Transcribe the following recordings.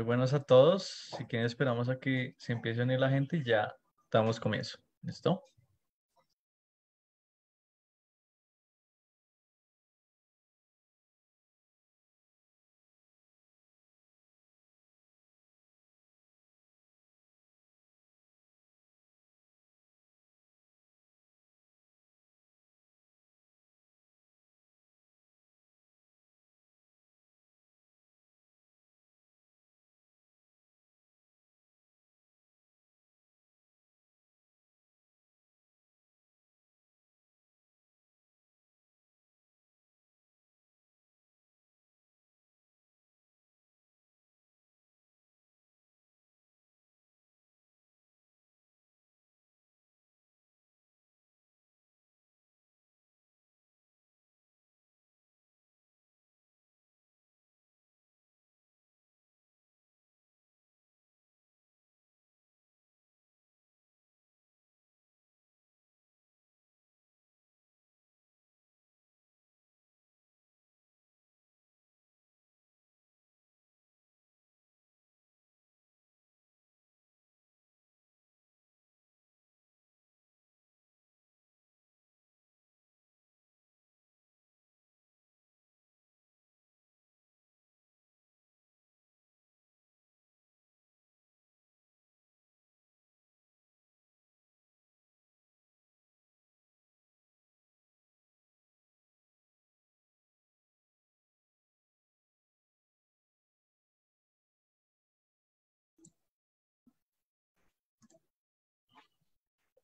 Muy buenos a todos. Si quieren, esperamos a que se empiece a unir la gente y ya damos comienzo. ¿Listo?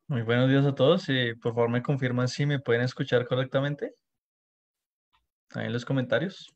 Muy buenos días a todos. Por favor, me confirman si me pueden escuchar correctamente ahí en los comentarios.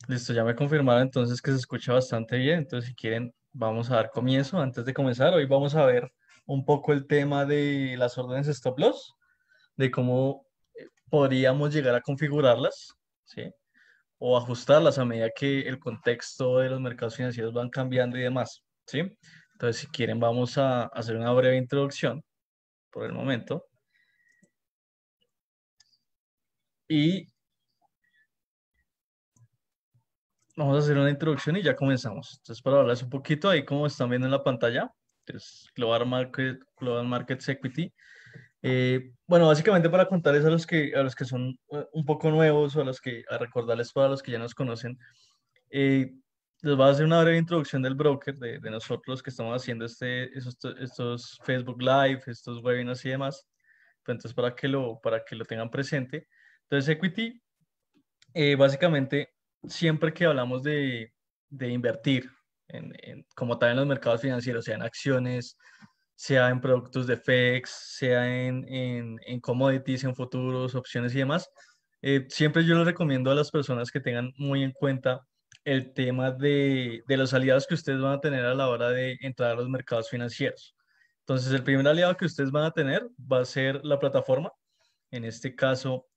Listo, ya me confirmaron entonces que se escucha bastante bien. Entonces, si quieren, vamos a dar comienzo. Antes de comenzar, hoy vamos a ver un poco el tema de las órdenes stop loss, de cómo podríamos llegar a configurarlas, ¿sí? O ajustarlas a medida que el contexto de los mercados financieros van cambiando y demás, ¿sí? Entonces, si quieren, vamos a hacer una breve introducción por el momento y vamos a hacer una introducción y ya comenzamos. Entonces, para hablarles un poquito, ahí como están viendo en la pantalla, es Global Markets Equity. Bueno, básicamente para contarles a los que son un poco nuevos o a recordarles para los que ya nos conocen, eh, les voy a hacer una breve introducción del broker, de nosotros que estamos haciendo estos Facebook Live, estos webinars y demás. Pues entonces, para que lo tengan presente. Entonces, Equity, básicamente, siempre que hablamos de invertir, como tal en los mercados financieros, sea en acciones, sea en productos de FX, sea en commodities, en futuros, opciones y demás, siempre yo les recomiendo a las personas que tengan muy en cuenta el tema de los aliados que ustedes van a tener a la hora de entrar a los mercados financieros. Entonces, el primer aliado que ustedes van a tener va a ser la plataforma. En este caso,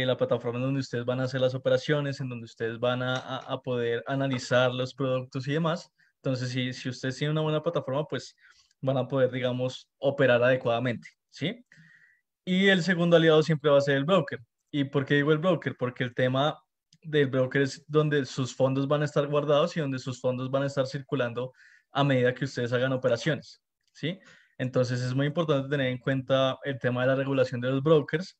la plataforma en donde ustedes van a hacer las operaciones, en donde ustedes van a poder analizar los productos y demás. Entonces, si ustedes tienen una buena plataforma, pues van a poder, digamos, operar adecuadamente, ¿sí? Y el segundo aliado siempre va a ser el broker. ¿Y por qué digo el broker? Porque el tema del broker es donde sus fondos van a estar guardados y donde sus fondos van a estar circulando a medida que ustedes hagan operaciones, ¿sí? Entonces es muy importante tener en cuenta el tema de la regulación de los brokers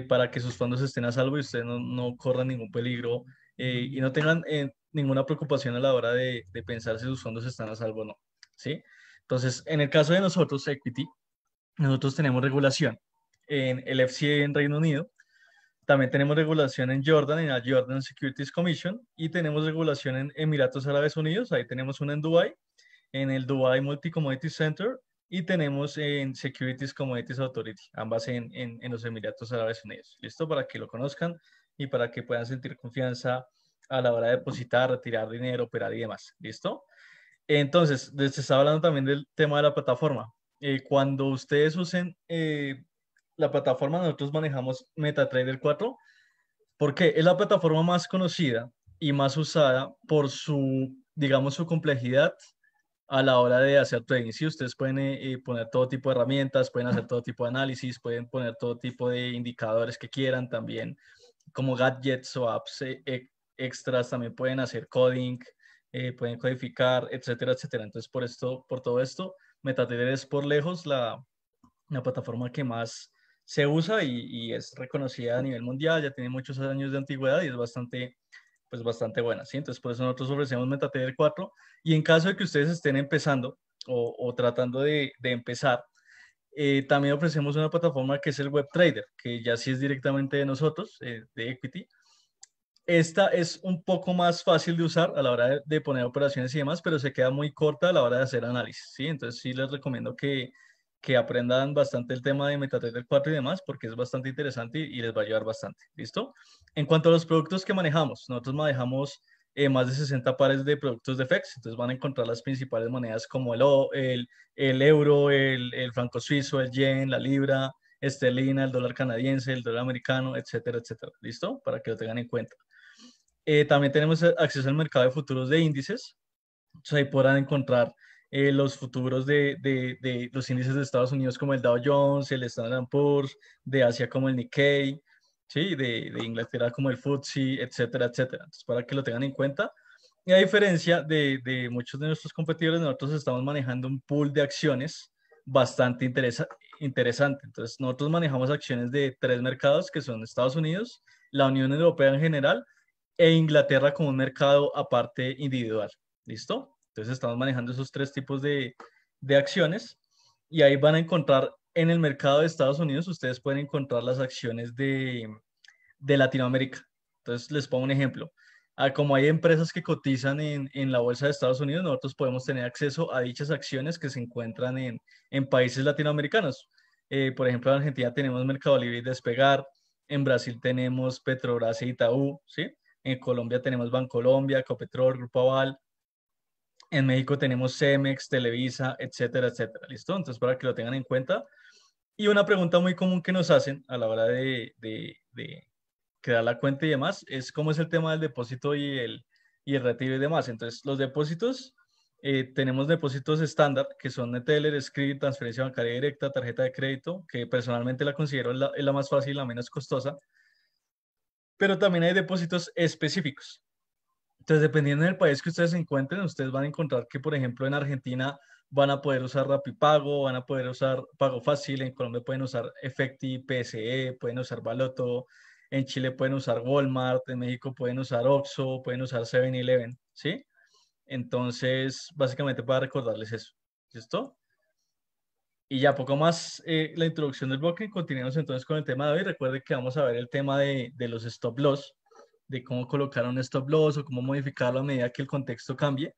para que sus fondos estén a salvo y ustedes no corran ningún peligro y no tengan ninguna preocupación a la hora de pensar si sus fondos están a salvo o no, ¿sí? Entonces, en el caso de nosotros, Equity, nosotros tenemos regulación en el FCA en Reino Unido, también tenemos regulación en Jordan, en la Jordan Securities Commission, y tenemos regulación en Emiratos Árabes Unidos, ahí tenemos una en Dubai, en el Dubai Multi Commodity Center, y tenemos en Securities Commodities Authority, ambas en los Emiratos Árabes Unidos. ¿Listo? Para que lo conozcan y para que puedan sentir confianza a la hora de depositar, retirar dinero, operar y demás. ¿Listo? Entonces, se estaba hablando también del tema de la plataforma. Cuando ustedes usen la plataforma, nosotros manejamos MetaTrader 4 porque es la plataforma más conocida y más usada por su, digamos, su complejidad a la hora de hacer trading. Si ustedes pueden poner todo tipo de herramientas, pueden hacer todo tipo de análisis, pueden poner todo tipo de indicadores que quieran también, como gadgets o apps extras, también pueden hacer coding, pueden codificar, etcétera, etcétera. Entonces, por todo esto, MetaTrader es por lejos la plataforma que más se usa y es reconocida a nivel mundial, ya tiene muchos años de antigüedad y es bastante, pues bastante buena, ¿sí? Entonces, por eso nosotros ofrecemos MetaTrader 4 y en caso de que ustedes estén empezando o tratando de empezar, también ofrecemos una plataforma que es el WebTrader, que ya sí es directamente de nosotros, de Equity. Esta es un poco más fácil de usar a la hora de poner operaciones y demás, pero se queda muy corta a la hora de hacer análisis, ¿sí? Entonces sí les recomiendo que aprendan bastante el tema de MetaTrader 4 y demás, porque es bastante interesante y les va a ayudar bastante, ¿listo? En cuanto a los productos que manejamos, nosotros manejamos más de 60 pares de productos de FX, entonces van a encontrar las principales monedas como el euro, el franco suizo, el yen, la libra, esterlina, el dólar canadiense, el dólar americano, etcétera, etcétera, ¿listo? Para que lo tengan en cuenta. También tenemos acceso al mercado de futuros de índices. Entonces, ahí podrán encontrar los futuros de los índices de Estados Unidos como el Dow Jones, el Standard Poor's, de Asia como el Nikkei, ¿sí? De Inglaterra como el FTSE, etcétera, etcétera. Entonces, para que lo tengan en cuenta. Y a diferencia de muchos de nuestros competidores, nosotros estamos manejando un pool de acciones bastante interesante. Entonces, nosotros manejamos acciones de tres mercados que son Estados Unidos, la Unión Europea en general e Inglaterra como un mercado aparte individual. ¿Listo? Entonces estamos manejando esos tres tipos de acciones y ahí van a encontrar en el mercado de Estados Unidos, ustedes pueden encontrar las acciones de Latinoamérica. Entonces les pongo un ejemplo. Como hay empresas que cotizan en la bolsa de Estados Unidos, nosotros podemos tener acceso a dichas acciones que se encuentran en países latinoamericanos. Por ejemplo, en Argentina tenemos Mercado Libre y Despegar, en Brasil tenemos Petrobras e Itaú, ¿sí? En Colombia tenemos Bancolombia, Ecopetrol, Grupo Aval. En México tenemos Cemex, Televisa, etcétera, etcétera. ¿Listo? Entonces, para que lo tengan en cuenta. Y una pregunta muy común que nos hacen a la hora de crear la cuenta y demás es cómo es el tema del depósito y el retiro y demás. Entonces, los depósitos, tenemos depósitos estándar, que son Neteller, Script, transferencia bancaria directa, tarjeta de crédito, que personalmente la considero la más fácil, la menos costosa. Pero también hay depósitos específicos. Entonces, dependiendo del país que ustedes se encuentren, ustedes van a encontrar que, por ejemplo, en Argentina van a poder usar Rapipago, van a poder usar Pago Fácil, en Colombia pueden usar Efecti, PSE, pueden usar Baloto, en Chile pueden usar Walmart, en México pueden usar Oxxo, pueden usar 7-Eleven, ¿sí? Entonces, básicamente para recordarles eso, ¿listo? Y ya poco más la introducción del bloque. Continuemos entonces con el tema de hoy. Recuerde que vamos a ver el tema de los stop loss, de cómo colocar un stop loss o cómo modificarlo a medida que el contexto cambie.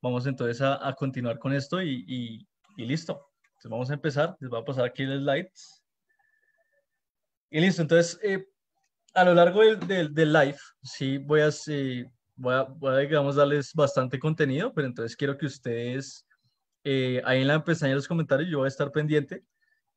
Vamos entonces a continuar con esto y listo. Entonces vamos a empezar. Les voy a pasar aquí el slide. Y listo. Entonces, a lo largo del live, sí, digamos, darles bastante contenido, pero entonces quiero que ustedes, ahí en la pestaña de los comentarios, yo voy a estar pendiente.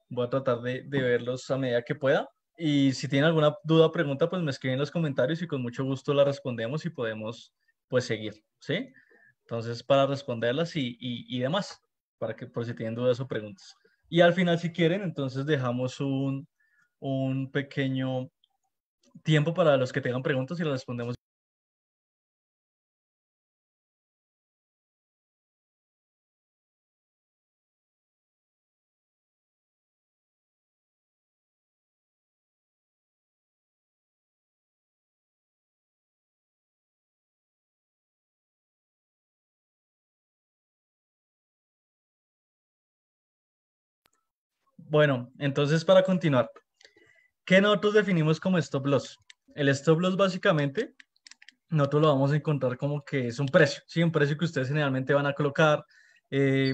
Voy a tratar de verlos a medida que pueda. Y si tienen alguna duda o pregunta, pues me escriben en los comentarios y con mucho gusto la respondemos y podemos pues seguir, ¿sí? Entonces, para responderlas y demás, para que por si tienen dudas o preguntas. Y al final, si quieren, entonces dejamos un pequeño tiempo para los que tengan preguntas y las respondemos. Bueno, entonces para continuar, ¿qué nosotros definimos como stop loss? El stop loss básicamente nosotros lo vamos a encontrar como que es un precio, ¿sí? Un precio que ustedes generalmente van a colocar,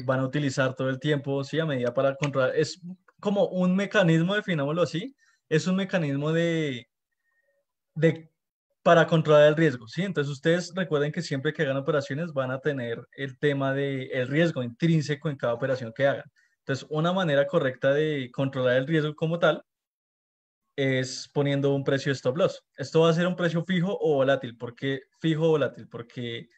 van a utilizar todo el tiempo, ¿sí? A medida para controlar. Es como un mecanismo, definámoslo así, es un mecanismo de para controlar el riesgo, ¿sí? Entonces ustedes recuerden que siempre que hagan operaciones van a tener el tema del riesgo intrínseco en cada operación que hagan. Entonces, una manera correcta de controlar el riesgo como tal es poniendo un precio stop loss. Esto va a ser un precio fijo o volátil. ¿Por qué fijo o volátil? Porque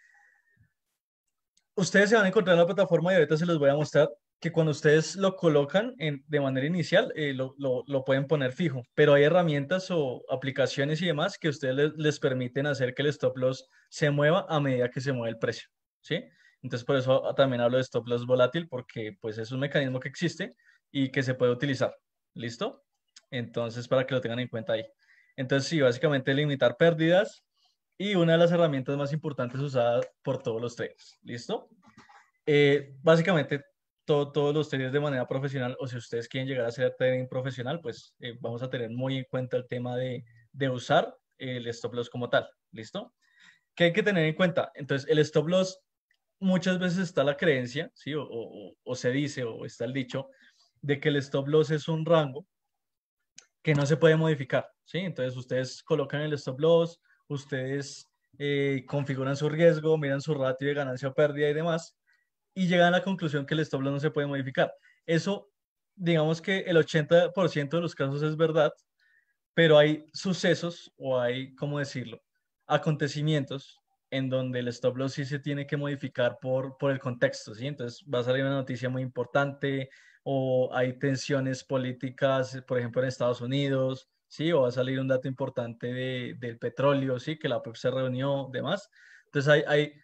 ustedes se van a encontrar en la plataforma y ahorita se los voy a mostrar que cuando ustedes lo colocan de manera inicial, lo pueden poner fijo, pero hay herramientas o aplicaciones y demás que ustedes les permiten hacer que el stop loss se mueva a medida que se mueve el precio, ¿sí? Entonces, por eso también hablo de stop loss volátil, porque pues es un mecanismo que existe y que se puede utilizar. ¿Listo? Entonces, para que lo tengan en cuenta ahí. Entonces, sí, básicamente limitar pérdidas y una de las herramientas más importantes usadas por todos los traders. ¿Listo? Básicamente, todos los traders de manera profesional, o si ustedes quieren llegar a ser trading profesional, pues vamos a tener muy en cuenta el tema de usar el stop loss como tal. ¿Listo? ¿Qué hay que tener en cuenta? Entonces, el stop loss, muchas veces está la creencia, ¿sí? O se dice, o está el dicho, de que el stop loss es un rango que no se puede modificar, ¿sí? Entonces ustedes colocan el stop loss, ustedes configuran su riesgo, miran su ratio de ganancia o pérdida y demás, y llegan a la conclusión que el stop loss no se puede modificar. Eso, digamos que el 80% de los casos es verdad, pero hay sucesos o hay, ¿cómo decirlo? Acontecimientos en donde el stop loss sí se tiene que modificar por el contexto, ¿sí? Entonces va a salir una noticia muy importante o hay tensiones políticas, por ejemplo, en Estados Unidos, ¿sí? O va a salir un dato importante del petróleo, ¿sí? Que la OPEP se reunió, demás. Entonces hay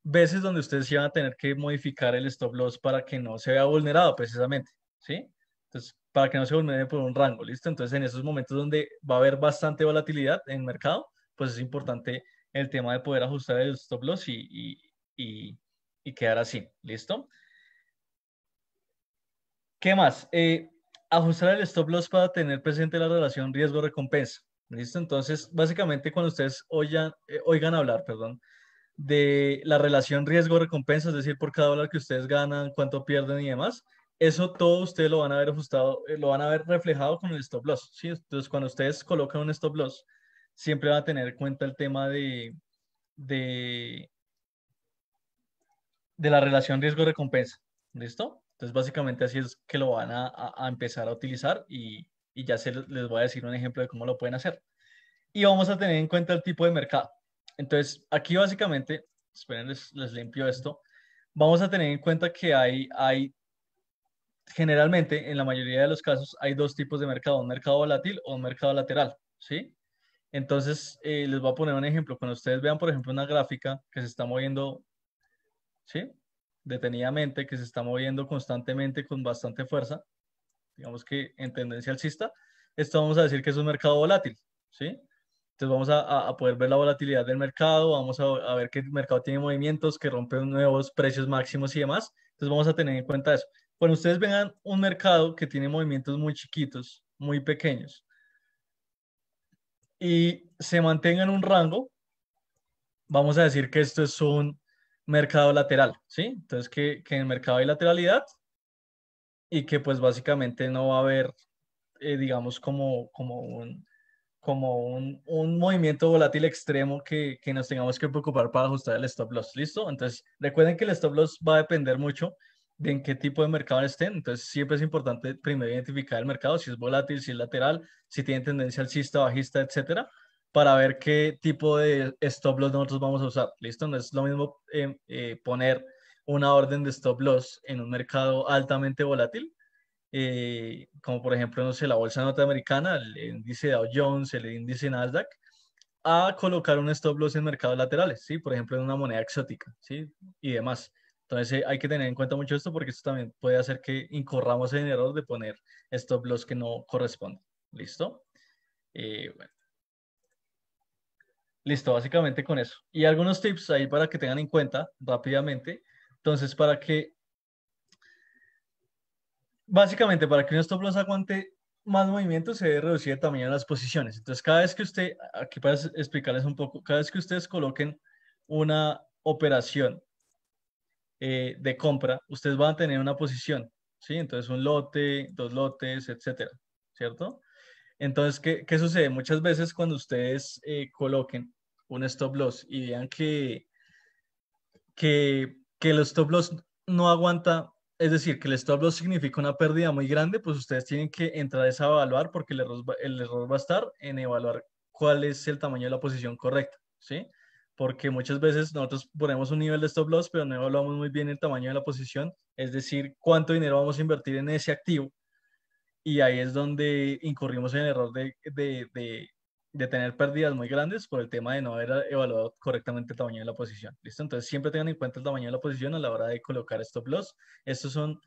veces donde ustedes sí van a tener que modificar el stop loss para que no se vea vulnerado precisamente, ¿sí? Entonces, para que no se vulnere por un rango, ¿listo? Entonces, en esos momentos donde va a haber bastante volatilidad en el mercado, pues es importante el tema de poder ajustar el stop loss y, y quedar así, ¿listo? ¿Qué más? Ajustar el stop loss para tener presente la relación riesgo-recompensa, ¿listo? Entonces, básicamente cuando ustedes oigan hablar, perdón, de la relación riesgo-recompensa, es decir, por cada dólar que ustedes ganan, cuánto pierden y demás, eso todo ustedes lo van a ver ajustado, lo van a ver reflejado con el stop loss, ¿sí? Entonces, cuando ustedes colocan un stop loss, siempre van a tener en cuenta el tema de, de la relación riesgo-recompensa, ¿listo? Entonces, básicamente así es que lo van a empezar a utilizar y ya les voy a decir un ejemplo de cómo lo pueden hacer. Y vamos a tener en cuenta el tipo de mercado. Entonces, aquí básicamente, esperen, les limpio esto. Vamos a tener en cuenta que generalmente, en la mayoría de los casos, hay dos tipos de mercado, un mercado volátil o un mercado lateral, ¿sí? Entonces, les voy a poner un ejemplo. Cuando ustedes vean, por ejemplo, una gráfica que se está moviendo, ¿sí? Detenidamente, que se está moviendo constantemente con bastante fuerza, digamos que en tendencia alcista, esto vamos a decir que es un mercado volátil, ¿sí? Entonces vamos a poder ver la volatilidad del mercado, vamos a ver que el mercado tiene movimientos, que rompe nuevos precios máximos y demás. Entonces vamos a tener en cuenta eso. Cuando ustedes vean un mercado que tiene movimientos muy chiquitos, muy pequeños, y se mantenga en un rango, vamos a decir que esto es un mercado lateral, ¿sí? Entonces que en el mercado hay lateralidad y que pues básicamente no va a haber, digamos, como un movimiento volátil extremo que nos tengamos que preocupar para ajustar el stop loss. ¿Listo? Entonces, recuerden que el stop loss va a depender mucho de en qué tipo de mercado estén. Entonces, siempre es importante primero identificar el mercado, si es volátil, si es lateral, si tiene tendencia alcista, bajista, etcétera, para ver qué tipo de stop loss nosotros vamos a usar. ¿Listo? No es lo mismo poner una orden de stop loss en un mercado altamente volátil, como por ejemplo, no sé, la bolsa norteamericana, el índice Dow Jones, el índice Nasdaq, a colocar un stop loss en mercados laterales, ¿sí? Por ejemplo, en una moneda exótica, ¿sí? Y demás. Entonces, hay que tener en cuenta mucho esto porque esto también puede hacer que incorramos en el error de poner stop loss que no corresponde. ¿Listo? Bueno. Listo, básicamente con eso. Y algunos tips ahí para que tengan en cuenta rápidamente. Entonces, básicamente, para que un stop loss aguante más movimiento, se debe reducir el tamaño de las posiciones. Entonces, cada vez que usted, aquí para explicarles un poco, cada vez que ustedes coloquen una operación de compra, ustedes van a tener una posición, ¿sí? Entonces, un lote, dos lotes, etcétera, ¿cierto? Entonces, ¿qué sucede? Muchas veces cuando ustedes coloquen un stop loss y vean que el stop loss no aguanta, es decir, que el stop loss significa una pérdida muy grande, pues ustedes tienen que entrar a evaluar porque el error va a estar en evaluar cuál es el tamaño de la posición correcta, ¿sí? Porque muchas veces nosotros ponemos un nivel de stop loss, pero no evaluamos muy bien el tamaño de la posición, es decir, cuánto dinero vamos a invertir en ese activo, y ahí es donde incurrimos en el error de tener pérdidas muy grandes por el tema de no haber evaluado correctamente el tamaño de la posición. ¿Listo? Entonces siempre tengan en cuenta el tamaño de la posición a la hora de colocar stop loss. Estos son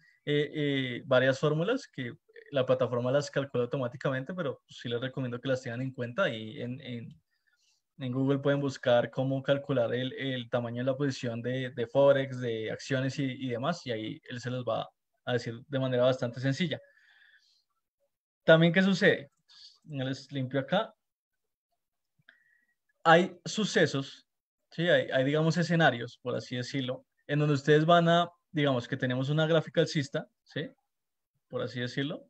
varias fórmulas que la plataforma las calcula automáticamente, pero sí les recomiendo que las tengan en cuenta y en Google pueden buscar cómo calcular el tamaño de la posición de Forex, de acciones y demás, y ahí él se los va a decir de manera bastante sencilla. También, ¿qué sucede? Ya les limpio acá. Hay sucesos, ¿sí? Hay, digamos, escenarios, por así decirlo, en donde ustedes van a, digamos, que tenemos una gráfica alcista, ¿sí? Por así decirlo.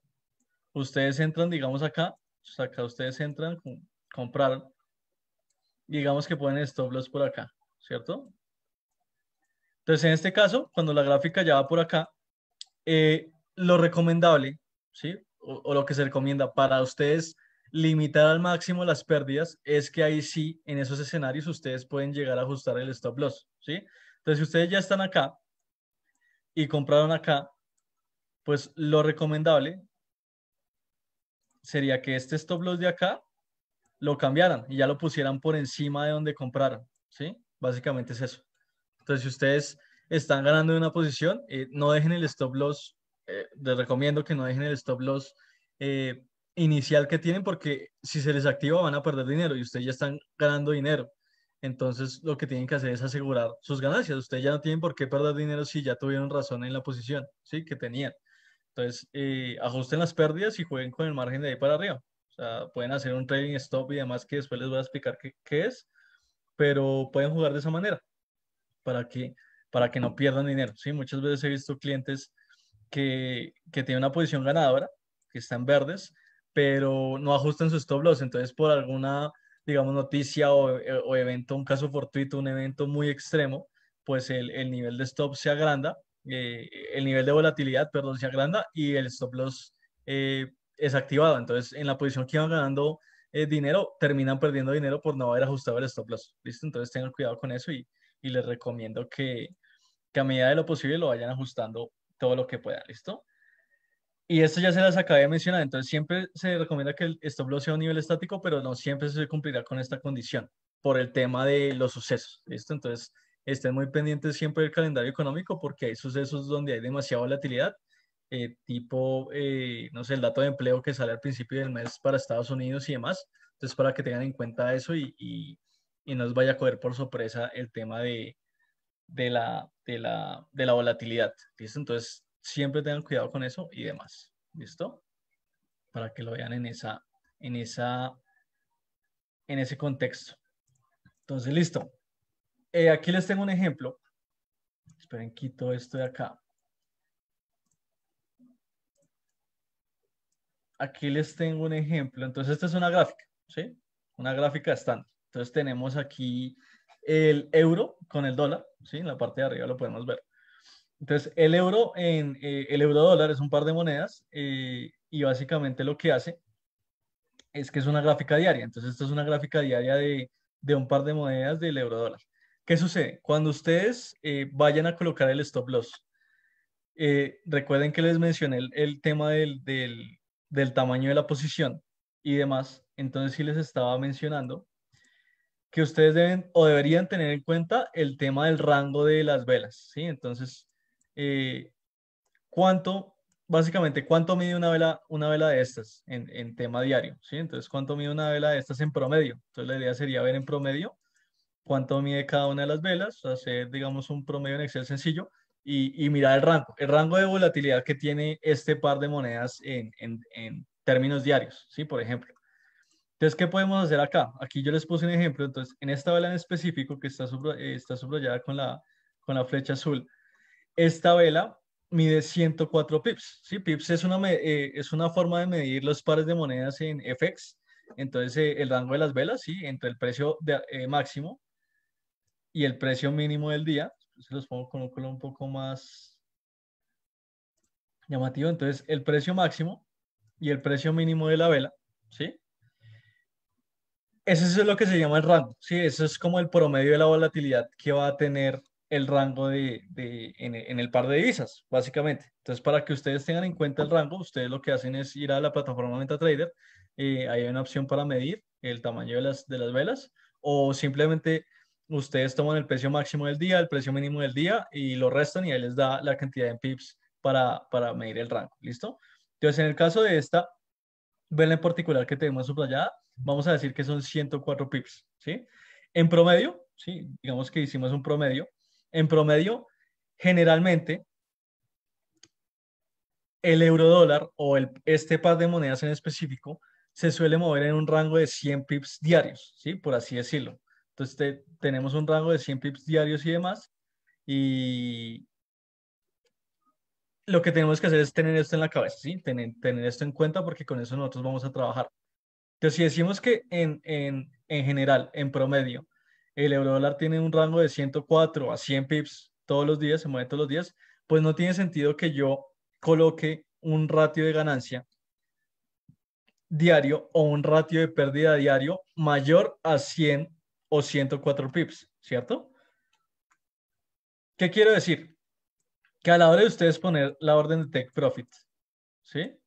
Ustedes entran, digamos, acá, acá ustedes entran, compraron, digamos que ponen stop loss por acá, ¿cierto? Entonces, en este caso, cuando la gráfica ya va por acá, lo recomendable, ¿sí? O lo que se recomienda para ustedes limitar al máximo las pérdidas es que ahí sí, en esos escenarios, ustedes pueden llegar a ajustar el stop loss, ¿sí? Entonces, si ustedes ya están acá y compraron acá, pues lo recomendable sería que este stop loss de acá lo cambiaran y ya lo pusieran por encima de donde compraron, ¿sí? Básicamente es eso. Entonces, si ustedes están ganando de una posición, no dejen el stop loss, les recomiendo que no dejen el stop loss eh, inicial que tienen porque si se les activa van a perder dinero y ustedes ya están ganando dinero. Entonces, lo que tienen que hacer es asegurar sus ganancias. Ustedes ya no tienen por qué perder dinero si ya tuvieron razón en la posición, ¿sí? Que tenían. Entonces, ajusten las pérdidas y jueguen con el margen de ahí para arriba. O sea, pueden hacer un trading stop y demás que después les voy a explicar qué es, pero pueden jugar de esa manera para que no pierdan dinero, ¿sí? Muchas veces he visto clientes que tienen una posición ganadora, que están verdes, pero no ajustan su stop loss, entonces por alguna, digamos, noticia o evento, un caso fortuito, un evento muy extremo, pues el nivel de stop se agranda, el nivel de volatilidad, perdón, se agranda y el stop loss es activado. Entonces, en la posición que iban ganando dinero, terminan perdiendo dinero por no haber ajustado el stop loss. ¿Listo? Entonces, tengan cuidado con eso y les recomiendo que a medida de lo posible lo vayan ajustando todo lo que puedan, ¿listo? Y esto ya se las acabé de mencionar, entonces siempre se recomienda que el stop loss sea a un nivel estático, pero no siempre se cumplirá con esta condición por el tema de los sucesos, ¿listo? Entonces estén muy pendientes siempre del calendario económico porque hay sucesos donde hay demasiada volatilidad, tipo, no sé, el dato de empleo que sale al principio del mes para Estados Unidos y demás. Entonces, para que tengan en cuenta eso y no os vaya a coger por sorpresa el tema de la volatilidad. ¿Listo? Entonces, siempre tengan cuidado con eso y demás. ¿Listo? Para que lo vean en esa, en ese contexto. Entonces, listo. Aquí les tengo un ejemplo. Esperen, quito esto de acá. Aquí les tengo un ejemplo. Entonces, esta es una gráfica, ¿sí? Una gráfica estándar. Entonces, tenemos aquí el euro con el dólar, ¿sí? En la parte de arriba lo podemos ver. Entonces, el euro dólar es un par de monedas y básicamente lo que hace es que es una gráfica diaria. Entonces, esto es una gráfica diaria de un par de monedas del euro dólar. ¿Qué sucede? Cuando ustedes vayan a colocar el stop loss, recuerden que les mencioné el tema del tamaño de la posición y demás. Entonces, sí les estaba mencionando que ustedes deben o deberían tener en cuenta el tema del rango de las velas, ¿sí? Entonces, eh, ¿cuánto, básicamente, cuánto mide una vela de estas en tema diario, ¿sí? Entonces, ¿cuánto mide una vela de estas en promedio? Entonces, la idea sería ver en promedio cuánto mide cada una de las velas, hacer, digamos, un promedio en Excel sencillo y mirar el rango de volatilidad que tiene este par de monedas en términos diarios, ¿sí? Por ejemplo. Entonces, ¿qué podemos hacer acá? Aquí yo les puse un ejemplo. Entonces, en esta vela en específico que está subrayada con la flecha azul, esta vela mide 104 pips. ¿Sí? Pips es una forma de medir los pares de monedas en FX. Entonces, el rango de las velas, ¿sí? Entre el precio máximo y el precio mínimo del día. Se los pongo con un color un poco más llamativo. Entonces, el precio máximo y el precio mínimo de la vela, ¿sí? Eso es lo que se llama el rango, ¿sí? Eso es como el promedio de la volatilidad que va a tener el rango en el par de divisas, básicamente. Entonces, para que ustedes tengan en cuenta el rango, ustedes lo que hacen es ir a la plataforma MetaTrader. Ahí hay una opción para medir el tamaño de las velas, o simplemente ustedes toman el precio máximo del día, el precio mínimo del día y lo restan y ahí les da la cantidad en pips para medir el rango. ¿Listo? Entonces, en el caso de esta vela en particular que tenemos subrayada, vamos a decir que son 104 pips, ¿sí? En promedio, ¿sí? Digamos que hicimos un promedio. En promedio, generalmente, el euro dólar o este par de monedas en específico se suele mover en un rango de 100 pips diarios, ¿sí? Por así decirlo. Entonces, tenemos un rango de 100 pips diarios y demás. Y lo que tenemos que hacer es tener esto en la cabeza, ¿sí? Tener esto en cuenta porque con eso nosotros vamos a trabajar. Entonces, si decimos que en general, en promedio, el euro dólar tiene un rango de 104 a 100 pips todos los días, se mueve todos los días, pues no tiene sentido que yo coloque un ratio de ganancia diario o un ratio de pérdida diario mayor a 100 o 104 pips, ¿cierto? ¿Qué quiero decir? Que a la hora de ustedes poner la orden de take profit, ¿sí?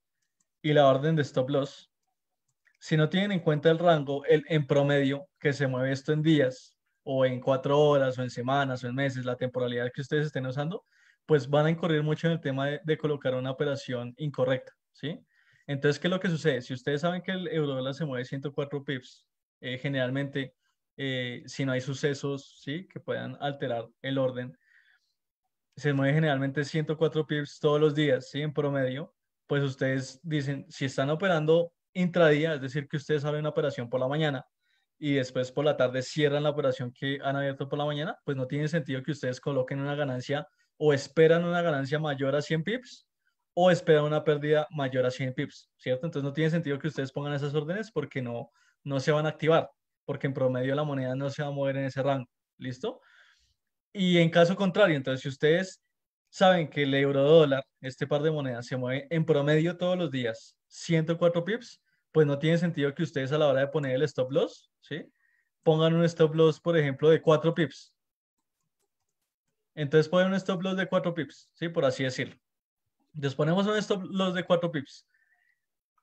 Y la orden de stop loss, si no tienen en cuenta el rango en promedio que se mueve esto en días o en 4 horas o en semanas o en meses, la temporalidad que ustedes estén usando, pues van a incurrir mucho en el tema de colocar una operación incorrecta, ¿sí? Entonces, ¿qué es lo que sucede? Si ustedes saben que el euro dólar se mueve 104 pips, generalmente, si no hay sucesos, ¿sí? Que puedan alterar el orden, se mueve generalmente 104 pips todos los días, ¿sí? En promedio, pues ustedes dicen, si están operando intradía, es decir, que ustedes abren una operación por la mañana y después por la tarde cierran la operación que han abierto por la mañana, pues no tiene sentido que ustedes coloquen una ganancia o esperan una ganancia mayor a 100 pips o esperan una pérdida mayor a 100 pips, ¿cierto? Entonces no tiene sentido que ustedes pongan esas órdenes porque no se van a activar, porque en promedio la moneda no se va a mover en ese rango, ¿listo? Y en caso contrario, entonces, si ustedes saben que el euro dólar, este par de monedas, se mueve en promedio todos los días 104 pips, pues no tiene sentido que ustedes a la hora de poner el stop loss, ¿sí? Pongan un stop loss, por ejemplo, de 4 pips. Entonces ponen un stop loss de 4 pips, ¿sí? Por así decirlo. Entonces ponemos un stop loss de 4 pips.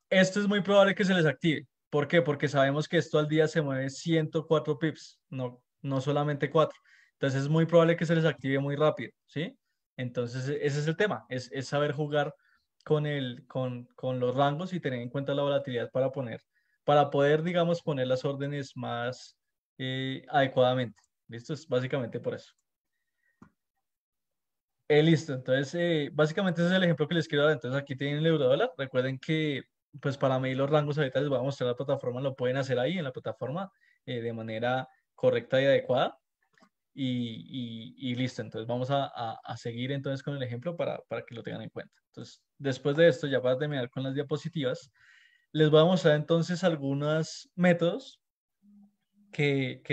Esto es muy probable que se les active. ¿Por qué? Porque sabemos que esto al día se mueve 104 pips, no solamente 4. Entonces es muy probable que se les active muy rápido, ¿sí? Entonces ese es el tema, es saber jugar con los rangos y tener en cuenta la volatilidad para poder, digamos, poner las órdenes más adecuadamente. ¿Listo? Es básicamente por eso. Listo, entonces básicamente ese es el ejemplo que les quiero dar. Entonces aquí tienen el euro dólar. Recuerden que pues para medir los rangos ahorita les voy a mostrar la plataforma, lo pueden hacer ahí en la plataforma de manera correcta y adecuada. Y listo, entonces vamos a seguir entonces con el ejemplo para que lo tengan en cuenta. Entonces, después de esto, ya para terminar con las diapositivas, les voy a mostrar entonces algunos métodos que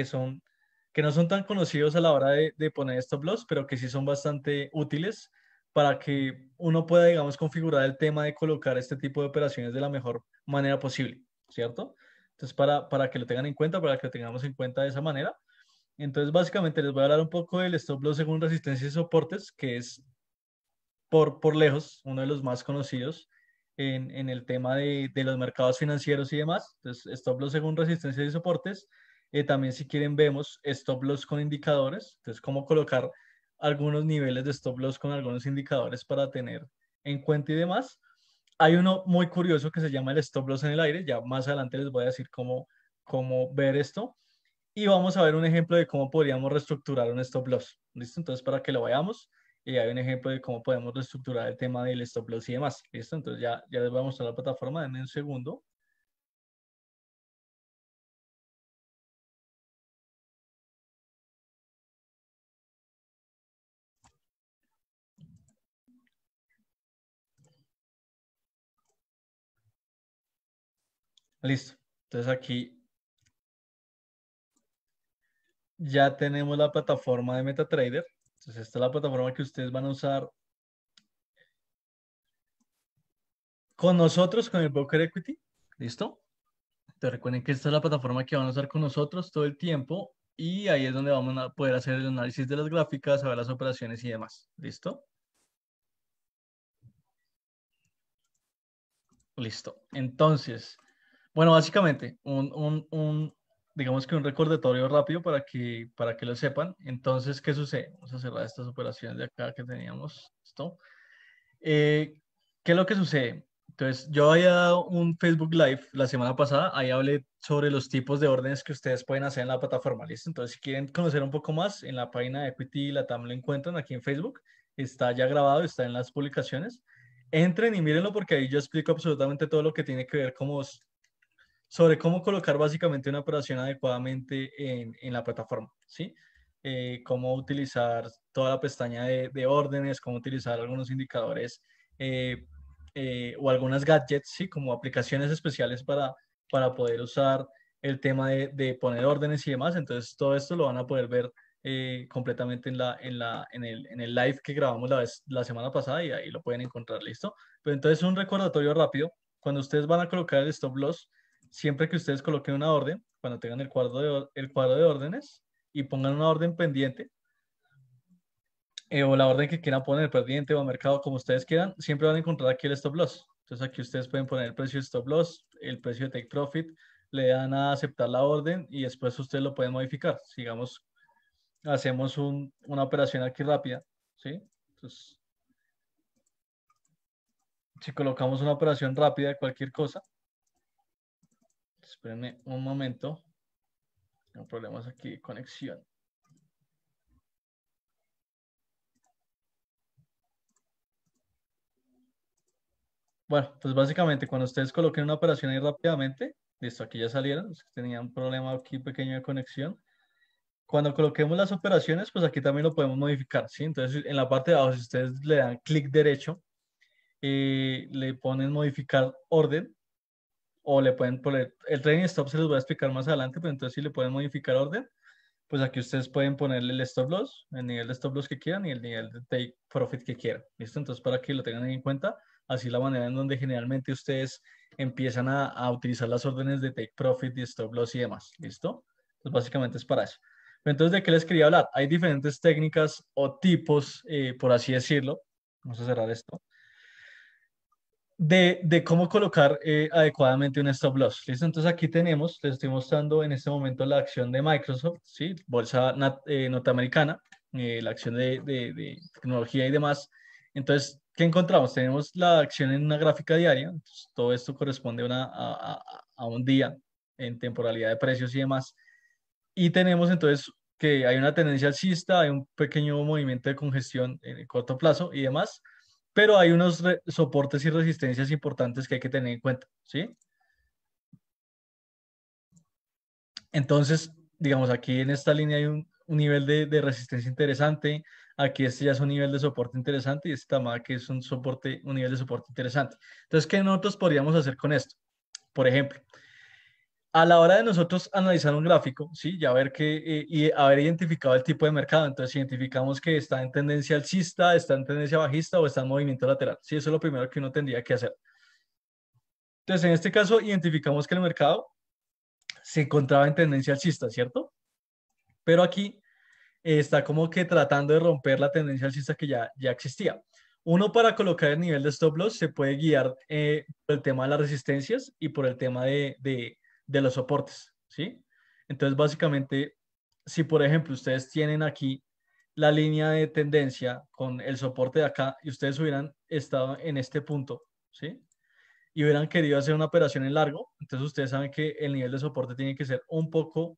que no son tan conocidos a la hora de poner stop loss, pero que sí son bastante útiles para que uno pueda, digamos, configurar el tema de colocar este tipo de operaciones de la mejor manera posible, ¿cierto? Entonces, para que lo tengan en cuenta, para que lo tengamos en cuenta de esa manera. Entonces, básicamente les voy a hablar un poco del stop loss según resistencia y soportes, que es por lejos uno de los más conocidos en el tema de los mercados financieros y demás. Entonces, stop loss según resistencia y soportes. También si quieren vemos stop loss con indicadores. Entonces, cómo colocar algunos niveles de stop loss con algunos indicadores para tener en cuenta y demás. Hay uno muy curioso que se llama el stop loss en el aire. Ya más adelante les voy a decir cómo ver esto. Y vamos a ver un ejemplo de cómo podríamos reestructurar un stop loss. ¿Listo? Entonces, para que lo veamos, hay un ejemplo de cómo podemos reestructurar el tema del stop loss y demás. ¿Listo? Entonces, ya les voy a mostrar la plataforma. Denme un segundo. Listo. Entonces, aquí ya tenemos la plataforma de MetaTrader. Entonces, esta es la plataforma que ustedes van a usar con nosotros, con el Broker Equity. ¿Listo? Entonces, recuerden que esta es la plataforma que van a usar con nosotros todo el tiempo y ahí es donde vamos a poder hacer el análisis de las gráficas, saber las operaciones y demás. ¿Listo? Listo. Entonces, bueno, básicamente, digamos que un recordatorio rápido para que lo sepan. Entonces, ¿qué sucede? Vamos a cerrar estas operaciones de acá que teníamos. ¿Listo? Eh, ¿Qué es lo que sucede? Entonces, yo había dado un Facebook Live la semana pasada, ahí hablé sobre los tipos de órdenes que ustedes pueden hacer en la plataforma, ¿listo? Entonces, si quieren conocer un poco más, en la página de Equity Latam lo encuentran aquí en Facebook, está ya grabado, está en las publicaciones. Entren y mírenlo porque ahí yo explico absolutamente todo lo que tiene que ver sobre cómo colocar básicamente una operación adecuadamente en la plataforma, ¿sí? Cómo utilizar toda la pestaña de órdenes, cómo utilizar algunos indicadores eh, o algunas gadgets, ¿sí? Como aplicaciones especiales para poder usar el tema de poner órdenes y demás. Entonces, todo esto lo van a poder ver completamente en el live que grabamos la semana pasada y ahí lo pueden encontrar, ¿listo? Pero entonces, un recordatorio rápido. Cuando ustedes van a colocar el stop loss, siempre que ustedes coloquen una orden, cuando tengan el cuadro de órdenes y pongan una orden pendiente, o la orden que quieran poner, pendiente o a mercado, como ustedes quieran, siempre van a encontrar aquí el stop loss. Entonces aquí ustedes pueden poner el precio de stop loss, el precio de take profit, le dan a aceptar la orden y después ustedes lo pueden modificar. Sigamos, hacemos una operación aquí rápida, ¿sí? Entonces, si colocamos una operación rápida de cualquier cosa, espérenme un momento, no problemas aquí de conexión. Bueno, pues básicamente cuando ustedes coloquen una operación ahí rápidamente, listo, aquí ya salieron, es que tenía un problema aquí pequeño de conexión. Cuando coloquemos las operaciones, pues aquí también lo podemos modificar, ¿sí? Entonces en la parte de abajo, si ustedes le dan clic derecho, le ponen modificar orden o le pueden poner, el trailing stop se los voy a explicar más adelante, pero entonces si le pueden modificar orden, pues aquí ustedes pueden ponerle el stop loss, el nivel de stop loss que quieran y el nivel de take profit que quieran. ¿Listo? Entonces, para que lo tengan en cuenta, así la manera en donde generalmente ustedes empiezan a utilizar las órdenes de take profit y stop loss y demás. ¿Listo? Entonces, básicamente es para eso. Pero entonces, ¿de qué les quería hablar? Hay diferentes técnicas o tipos, por así decirlo. Vamos a cerrar esto de cómo colocar adecuadamente un stop loss. ¿Listo? Entonces aquí tenemos, les estoy mostrando en este momento la acción de Microsoft, ¿sí? Bolsa norteamericana, la acción de tecnología y demás. Entonces, ¿qué encontramos? Tenemos la acción en una gráfica diaria. Entonces, todo esto corresponde a un día en temporalidad de precios y demás. Y tenemos entonces que hay una tendencia alcista, hay un pequeño movimiento de congestión en el corto plazo y demás, pero hay unos soportes y resistencias importantes que hay que tener en cuenta, ¿sí? Entonces, digamos, aquí en esta línea hay un nivel de resistencia interesante, aquí este ya es un nivel de soporte interesante y este también que es un nivel de soporte interesante. Entonces, ¿qué nosotros podríamos hacer con esto? Por ejemplo, A la hora de nosotros analizar un gráfico, ¿sí? Ya ver que, y haber identificado el tipo de mercado, entonces identificamos que está en tendencia alcista, está en tendencia bajista o está en movimiento lateral. Sí, eso es lo primero que uno tendría que hacer. Entonces, en este caso, identificamos que el mercado se encontraba en tendencia alcista, ¿cierto? Pero aquí está como que tratando de romper la tendencia alcista que ya existía. Uno para colocar el nivel de stop loss se puede guiar por el tema de las resistencias y por el tema de los soportes, ¿sí? Entonces, básicamente, si por ejemplo ustedes tienen aquí la línea de tendencia con el soporte de acá y ustedes hubieran estado en este punto, ¿sí? Y hubieran querido hacer una operación en largo, entonces ustedes saben que el nivel de soporte tiene que ser un poco,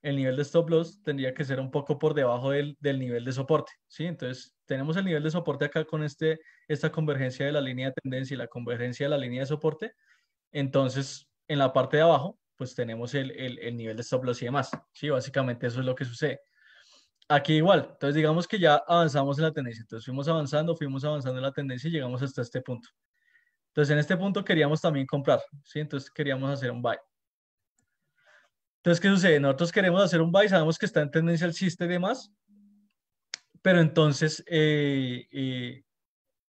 el nivel de stop loss tendría que ser un poco por debajo del nivel de soporte, ¿sí? Entonces tenemos el nivel de soporte acá con esta convergencia de la línea de tendencia y la convergencia de la línea de soporte. Entonces, en la parte de abajo, pues tenemos el nivel de stop loss y demás, ¿sí? Básicamente eso es lo que sucede. Aquí igual, entonces digamos que ya avanzamos en la tendencia, entonces fuimos avanzando en la tendencia y llegamos hasta este punto. Entonces, en este punto queríamos también comprar, ¿sí? Entonces, queríamos hacer un buy. Entonces, ¿qué sucede? Nosotros queremos hacer un buy, sabemos que está en tendencia alcista y demás, pero entonces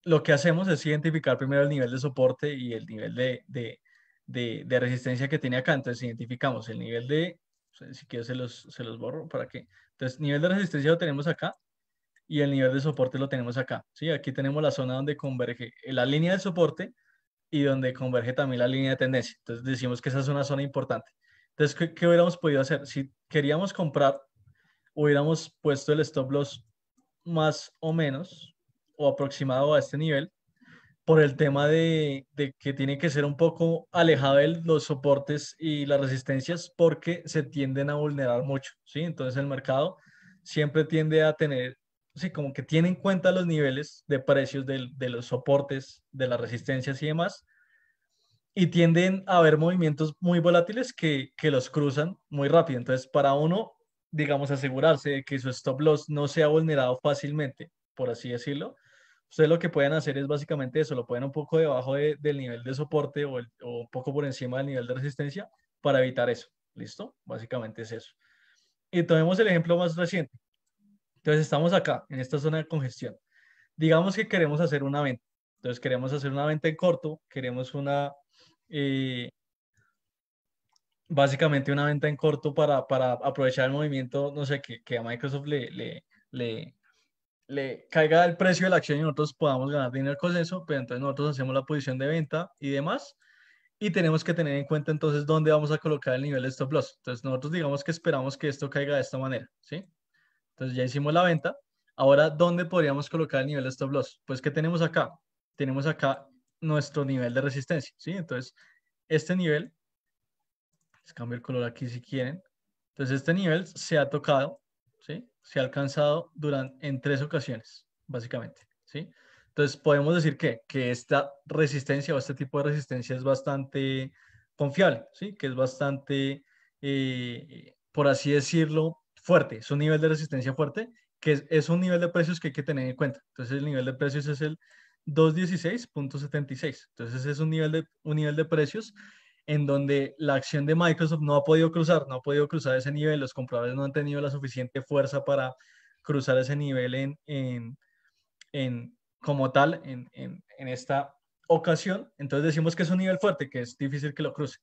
lo que hacemos es identificar primero el nivel de soporte y el nivel de resistencia que tiene acá. Entonces, identificamos el nivel de, si quiero se los borro, ¿para qué? Entonces, nivel de resistencia lo tenemos acá y el nivel de soporte lo tenemos acá, ¿sí? Aquí tenemos la zona donde converge la línea de soporte y donde converge también la línea de tendencia. Entonces decimos que esa es una zona importante. Entonces, ¿qué hubiéramos podido hacer? Si queríamos comprar, hubiéramos puesto el stop loss más o menos o aproximado a este nivel por el tema de que tiene que ser un poco alejado de los soportes y las resistencias porque se tienden a vulnerar mucho, ¿sí? Entonces el mercado siempre tiende a tener, sí, como que tiene en cuenta los niveles de precios de los soportes, de las resistencias y demás, y tienden a haber movimientos muy volátiles que los cruzan muy rápido. Entonces, para uno, digamos, asegurarse de que su stop loss no sea vulnerado fácilmente, por así decirlo, ustedes lo que pueden hacer es básicamente eso, lo pueden un poco debajo del nivel de soporte o un poco por encima del nivel de resistencia para evitar eso. ¿Listo? Básicamente es eso. Y tomemos el ejemplo más reciente. Entonces, estamos acá, en esta zona de congestión. Digamos que queremos hacer una venta. Entonces, queremos hacer una venta en corto, queremos eh, básicamente una venta en corto para aprovechar el movimiento, no sé, que a Microsoft le, le caiga el precio de la acción y nosotros podamos ganar dinero con eso, pero entonces nosotros hacemos la posición de venta y demás, y tenemos que tener en cuenta entonces dónde vamos a colocar el nivel de stop loss. Entonces nosotros digamos que esperamos que esto caiga de esta manera, ¿sí? Entonces ya hicimos la venta. Ahora, ¿dónde podríamos colocar el nivel de stop loss? Pues, ¿qué tenemos acá? Tenemos acá nuestro nivel de resistencia, ¿sí? Entonces, este nivel, les cambio el color aquí si quieren. Entonces, este nivel se ha tocado, ¿sí? Se ha alcanzado en 3 ocasiones, básicamente, ¿sí? Entonces, podemos decir que esta resistencia o este tipo de resistencia es bastante confiable, ¿sí? Que es bastante, por así decirlo, fuerte. Es un nivel de resistencia fuerte, que es un nivel de precios que hay que tener en cuenta. Entonces, el nivel de precios es el 216.76. Entonces, es un nivel de precios en donde la acción de Microsoft no ha podido cruzar ese nivel, los compradores no han tenido la suficiente fuerza para cruzar ese nivel como tal en esta ocasión. Entonces decimos que es un nivel fuerte, que es difícil que lo cruce.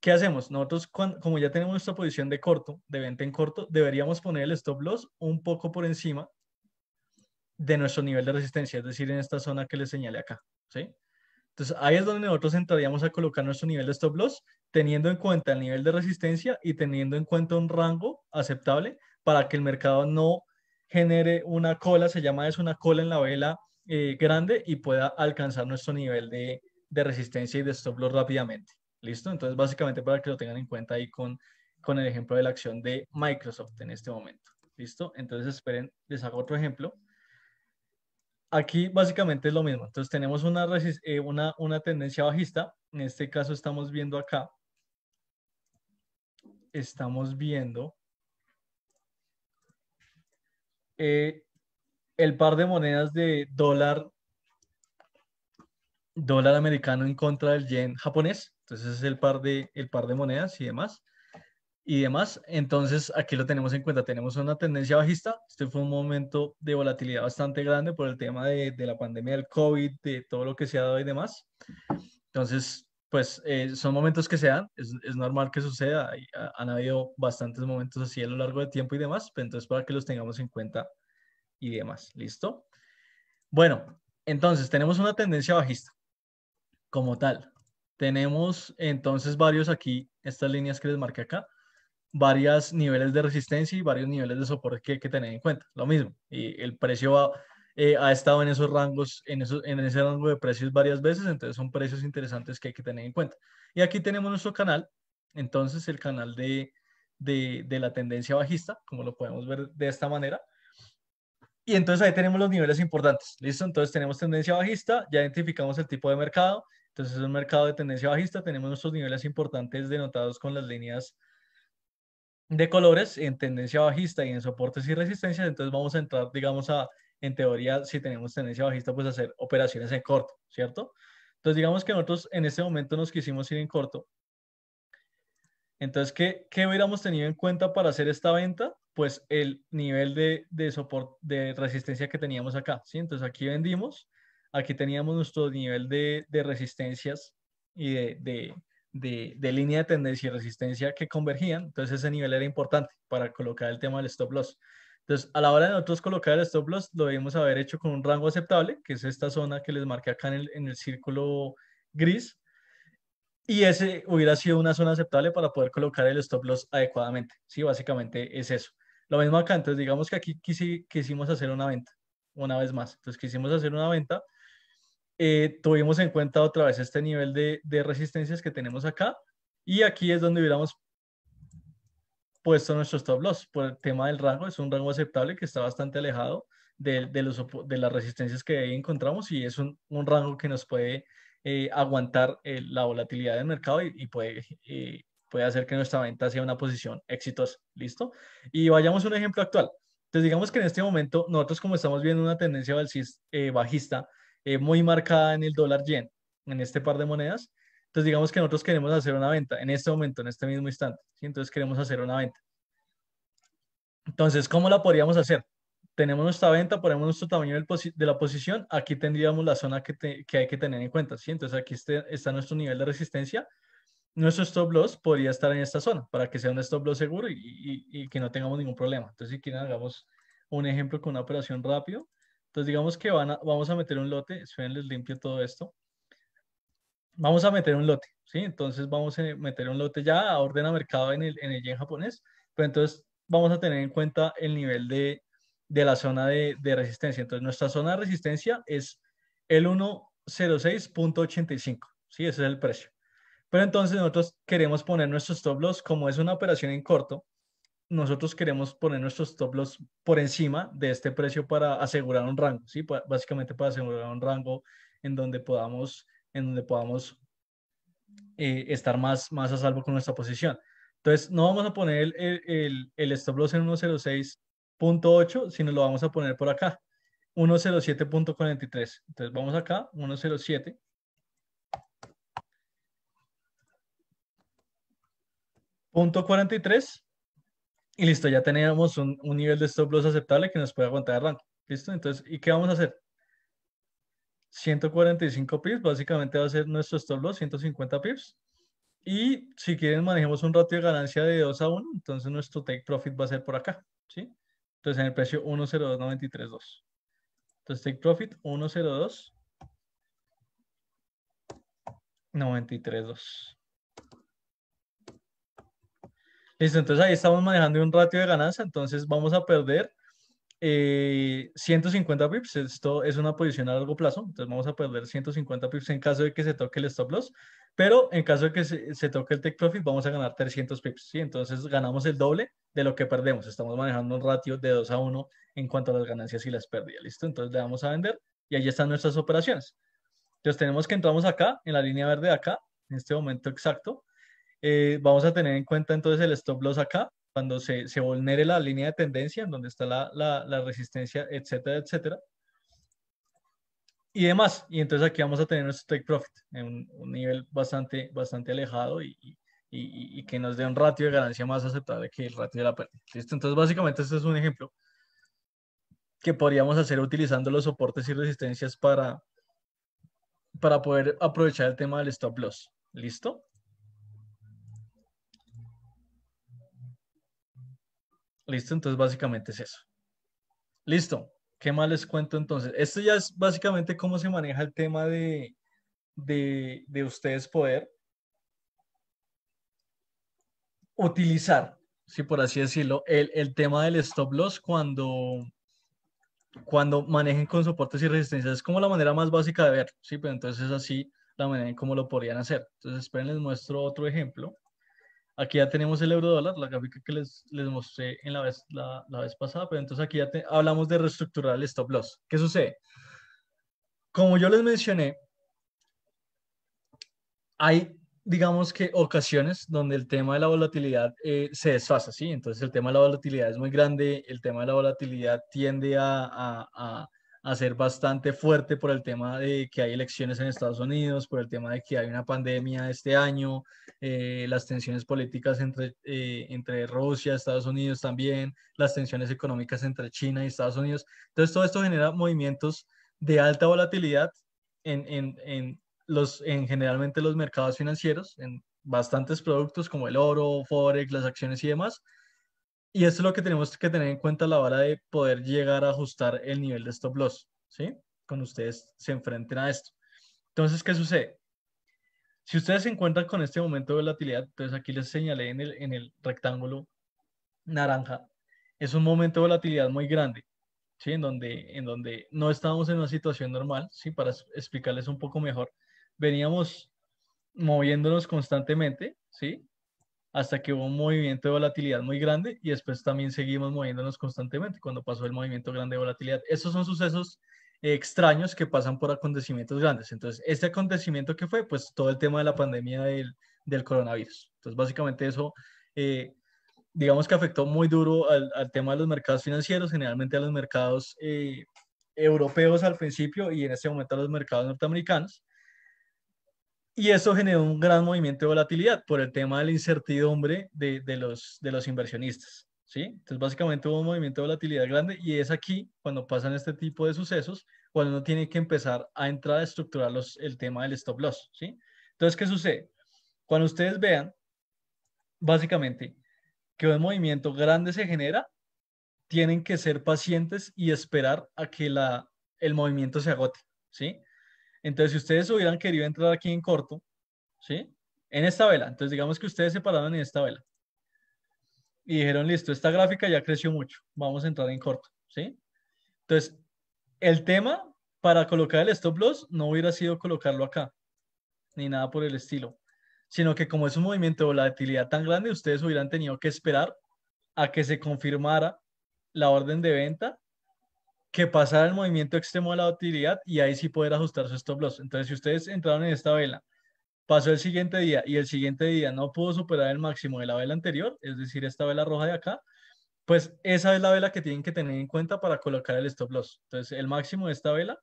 ¿Qué hacemos? Nosotros, como ya tenemos nuestra posición de corto, de venta en corto, deberíamos poner el stop loss un poco por encima de nuestro nivel de resistencia, es decir, en esta zona que les señalé acá, ¿sí? Entonces, ahí es donde nosotros entraríamos a colocar nuestro nivel de stop loss, teniendo en cuenta el nivel de resistencia y teniendo en cuenta un rango aceptable para que el mercado no genere una cola, se llama eso una cola en la vela grande y pueda alcanzar nuestro nivel de resistencia y de stop loss rápidamente. ¿Listo? Entonces, básicamente para que lo tengan en cuenta ahí con el ejemplo de la acción de Microsoft en este momento. ¿Listo? Entonces, esperen, les hago otro ejemplo. Aquí básicamente es lo mismo. Entonces tenemos una tendencia bajista. En este caso estamos viendo acá, estamos viendo eh, el par de monedas de dólar dólar americano en contra del yen japonés. Entonces es el par de monedas y demás. Y demás. Entonces aquí lo tenemos en cuenta. Tenemos una tendencia bajista. Este fue un momento de volatilidad bastante grande por el tema de la pandemia del COVID, de todo lo que se ha dado y demás. Entonces, pues son momentos que se dan, es normal que suceda, han habido bastantes momentos así a lo largo del tiempo y demás, pero entonces para que los tengamos en cuenta y demás, ¿listo? Bueno, entonces tenemos una tendencia bajista como tal. Tenemos entonces varios aquí, estas líneas que les marqué acá, varios niveles de resistencia y varios niveles de soporte que hay que tener en cuenta. Lo mismo, y el precio ha estado en esos rangos, en ese rango de precios varias veces, entonces son precios interesantes que hay que tener en cuenta. Y aquí tenemos nuestro canal, entonces el canal de la tendencia bajista, como lo podemos ver de esta manera. Y entonces ahí tenemos los niveles importantes, ¿listo? Entonces tenemos tendencia bajista, ya identificamos el tipo de mercado, entonces es un mercado de tendencia bajista, tenemos nuestros niveles importantes denotados con las líneas de colores en tendencia bajista y en soportes y resistencias, entonces vamos a entrar, digamos, en teoría, si tenemos tendencia bajista, pues a hacer operaciones en corto, ¿cierto? Entonces, digamos que nosotros en este momento nos quisimos ir en corto. Entonces, ¿qué hubiéramos tenido en cuenta para hacer esta venta? Pues el nivel de soporte, de resistencia que teníamos acá, ¿sí? Entonces, aquí vendimos, aquí teníamos nuestro nivel de resistencias y de línea de tendencia y resistencia que convergían, entonces ese nivel era importante para colocar el tema del stop loss. Entonces, a la hora de nosotros colocar el stop loss, lo debemos haber hecho con un rango aceptable, que es esta zona que les marqué acá en el círculo gris, y ese hubiera sido una zona aceptable para poder colocar el stop loss adecuadamente. Sí, básicamente es eso. Lo mismo acá, entonces digamos que aquí quisimos hacer una venta, una vez más. Entonces quisimos hacer una venta, tuvimos en cuenta otra vez este nivel de resistencias que tenemos acá, y aquí es donde hubiéramos puesto nuestro stop loss por el tema del rango. Es un rango aceptable que está bastante alejado de las resistencias que ahí encontramos, y es un rango que nos puede aguantar la volatilidad del mercado y puede hacer que nuestra venta sea una posición exitosa. ¿Listo? Y vayamos a un ejemplo actual. Entonces, digamos que en este momento, nosotros como estamos viendo una tendencia bajista muy marcada en el dólar yen, en este par de monedas, entonces, digamos que nosotros queremos hacer una venta en este momento, en este mismo instante, ¿sí? Entonces, queremos hacer una venta. Entonces, ¿cómo la podríamos hacer? Tenemos nuestra venta, ponemos nuestro tamaño de la posición, aquí tendríamos la zona que hay que tener en cuenta, ¿sí? Entonces, aquí está nuestro nivel de resistencia. Nuestro stop loss podría estar en esta zona para que sea un stop loss seguro y que no tengamos ningún problema. Entonces, si quieren, hagamos un ejemplo con una operación rápido. Entonces, digamos que vamos a meter un lote, esperen, les limpio todo esto. Vamos a meter un lote, ¿sí? Entonces vamos a meter un lote ya a orden a mercado en el yen japonés, pero entonces vamos a tener en cuenta el nivel de la zona de resistencia. Entonces nuestra zona de resistencia es el 106.85, ¿sí? Ese es el precio. Pero entonces nosotros queremos poner nuestro stop loss, como es una operación en corto, nosotros queremos poner nuestros stop loss por encima de este precio para asegurar un rango, ¿sí? Básicamente para asegurar un rango en donde podamos estar más a salvo con nuestra posición. Entonces, no vamos a poner el stop loss en 106.8, sino lo vamos a poner por acá, 107.43. Entonces, vamos acá, 107.43 y listo, ya tenemos un nivel de stop loss aceptable que nos puede aguantar el rango. ¿Listo? Entonces, ¿y qué vamos a hacer? 145 pips, básicamente va a ser nuestro stop loss, 150 pips. Y si quieren, manejemos un ratio de ganancia de 2 a 1, entonces nuestro take profit va a ser por acá, ¿sí? Entonces en el precio 102.932. Entonces take profit 102.932. Listo, entonces ahí estamos manejando un ratio de ganancia, entonces vamos a perder 150 pips. Esto es una posición a largo plazo, entonces vamos a perder 150 pips en caso de que se toque el stop loss, pero en caso de que se toque el take profit vamos a ganar 300 pips, ¿sí? Entonces ganamos el doble de lo que perdemos. Estamos manejando un ratio de 2 a 1 en cuanto a las ganancias y las pérdidas, ¿listo? Entonces le damos a vender y ahí están nuestras operaciones. Entonces tenemos que entramos acá, en la línea verde de acá, en este momento exacto. Vamos a tener en cuenta entonces el stop loss acá, cuando se vulnere la línea de tendencia, en donde está la resistencia, etcétera, etcétera. y demás. Y entonces aquí vamos a tener nuestro take profit en un nivel bastante alejado y que nos dé un ratio de ganancia más aceptable que el ratio de la pérdida. ¿Listo? Entonces, básicamente, este es un ejemplo que podríamos hacer utilizando los soportes y resistencias para poder aprovechar el tema del stop loss. ¿Listo? Listo, entonces básicamente es eso. Listo. ¿Qué más les cuento entonces? Esto ya es básicamente cómo se maneja el tema de ustedes poder utilizar, si por así decirlo, el tema del stop loss cuando manejen con soportes y resistencias. Es como la manera más básica de ver, ¿sí? Pero entonces es así la manera en cómo lo podrían hacer. Entonces, esperen, les muestro otro ejemplo. Aquí ya tenemos el euro dólar, la gráfica que les mostré en la vez pasada, pero entonces aquí ya hablamos de reestructurar el stop loss. ¿Qué sucede? Como yo les mencioné, hay, digamos que ocasiones donde el tema de la volatilidad se desfasa, ¿sí? Entonces el tema de la volatilidad es muy grande, el tema de la volatilidad tiende a ser bastante fuerte por el tema de que hay elecciones en Estados Unidos, por el tema de que hay una pandemia este año, las tensiones políticas entre Rusia, Estados Unidos también, las tensiones económicas entre China y Estados Unidos. Entonces todo esto genera movimientos de alta volatilidad en generalmente los mercados financieros, en bastantes productos como el oro, Forex, las acciones y demás. Y esto es lo que tenemos que tener en cuenta a la hora de poder llegar a ajustar el nivel de stop loss, ¿sí? Cuando ustedes se enfrenten a esto. Entonces, ¿qué sucede? Si ustedes se encuentran con este momento de volatilidad, entonces aquí les señalé en el rectángulo naranja, es un momento de volatilidad muy grande, ¿sí? En donde no estábamos en una situación normal, ¿sí? Para explicarles un poco mejor, veníamos moviéndonos constantemente, ¿sí? Hasta que hubo un movimiento de volatilidad muy grande y después también seguimos moviéndonos constantemente cuando pasó el movimiento grande de volatilidad. Estos son sucesos extraños que pasan por acontecimientos grandes. Entonces, este acontecimiento que fue, pues todo el tema de la pandemia del coronavirus. Entonces, básicamente eso, eh, digamos que afectó muy duro al tema de los mercados financieros, generalmente a los mercados europeos al principio y en este momento a los mercados norteamericanos. Y eso generó un gran movimiento de volatilidad por el tema de la incertidumbre de los inversionistas, ¿sí? Entonces, básicamente hubo un movimiento de volatilidad grande y es aquí, cuando pasan este tipo de sucesos, cuando uno tiene que empezar a entrar a estructurar el tema del stop loss, ¿sí? Entonces, ¿qué sucede? Cuando ustedes vean, básicamente, que un movimiento grande se genera, tienen que ser pacientes y esperar a que el movimiento se agote, ¿sí? Entonces, si ustedes hubieran querido entrar aquí en corto, ¿sí? En esta vela. Entonces, digamos que ustedes se pararon en esta vela y dijeron, listo, esta gráfica ya creció mucho, vamos a entrar en corto, ¿sí? Entonces, el tema para colocar el stop loss no hubiera sido colocarlo acá, ni nada por el estilo, sino que como es un movimiento de volatilidad tan grande, ustedes hubieran tenido que esperar a que se confirmara la orden de venta, que pasara el movimiento extremo de la volatilidad y ahí sí poder ajustar su stop loss. Entonces, si ustedes entraron en esta vela, pasó el siguiente día y el siguiente día no pudo superar el máximo de la vela anterior, es decir, esta vela roja de acá, pues esa es la vela que tienen que tener en cuenta para colocar el stop loss. Entonces, el máximo de esta vela,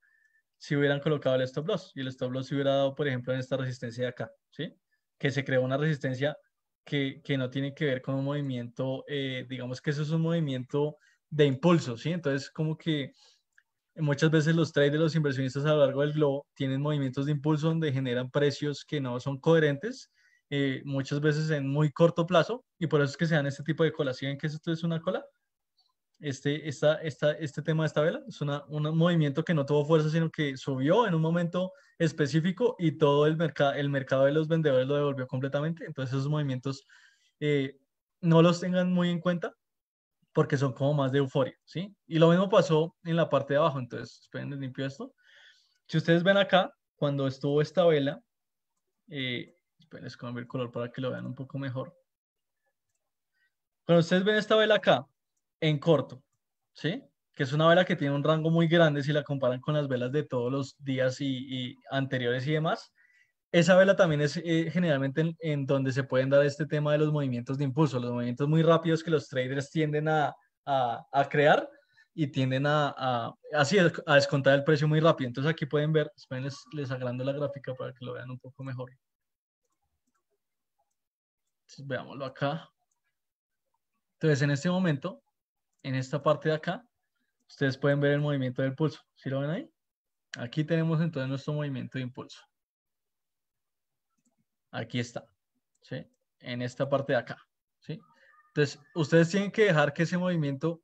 si hubieran colocado el stop loss y el stop loss se hubiera dado, por ejemplo, en esta resistencia de acá, ¿sí? Que se creó una resistencia que no tiene que ver con un movimiento, digamos que eso es un movimiento de impulso, ¿sí? Entonces, como que muchas veces los traders, los inversionistas a lo largo del globo tienen movimientos de impulso donde generan precios que no son coherentes, muchas veces en muy corto plazo, y por eso es que se dan este tipo de colas. ¿Sí ven que esto es una cola? Este tema de esta vela es un movimiento que no tuvo fuerza, sino que subió en un momento específico y todo el mercado de los vendedores lo devolvió completamente. Entonces esos movimientos no los tengan muy en cuenta porque son como más de euforia, ¿sí? Y lo mismo pasó en la parte de abajo, entonces, esperen, les limpio esto. Si ustedes ven acá, cuando estuvo esta vela, esperen, les cambio el color para que lo vean un poco mejor. Cuando ustedes ven esta vela acá, en corto, ¿sí? Que es una vela que tiene un rango muy grande si la comparan con las velas de todos los días y anteriores y demás. Esa vela también es generalmente en donde se pueden dar este tema de los movimientos de impulso, los movimientos muy rápidos que los traders tienden a crear y tienden así a descontar el precio muy rápido. Entonces aquí pueden ver, esperen, les agrando la gráfica para que lo vean un poco mejor. Entonces, veámoslo acá. Entonces en este momento, en esta parte de acá, ustedes pueden ver el movimiento del pulso. ¿Sí lo ven ahí? Aquí tenemos entonces nuestro movimiento de impulso. Aquí está, ¿sí? En esta parte de acá, ¿sí? Entonces, ustedes tienen que dejar que ese movimiento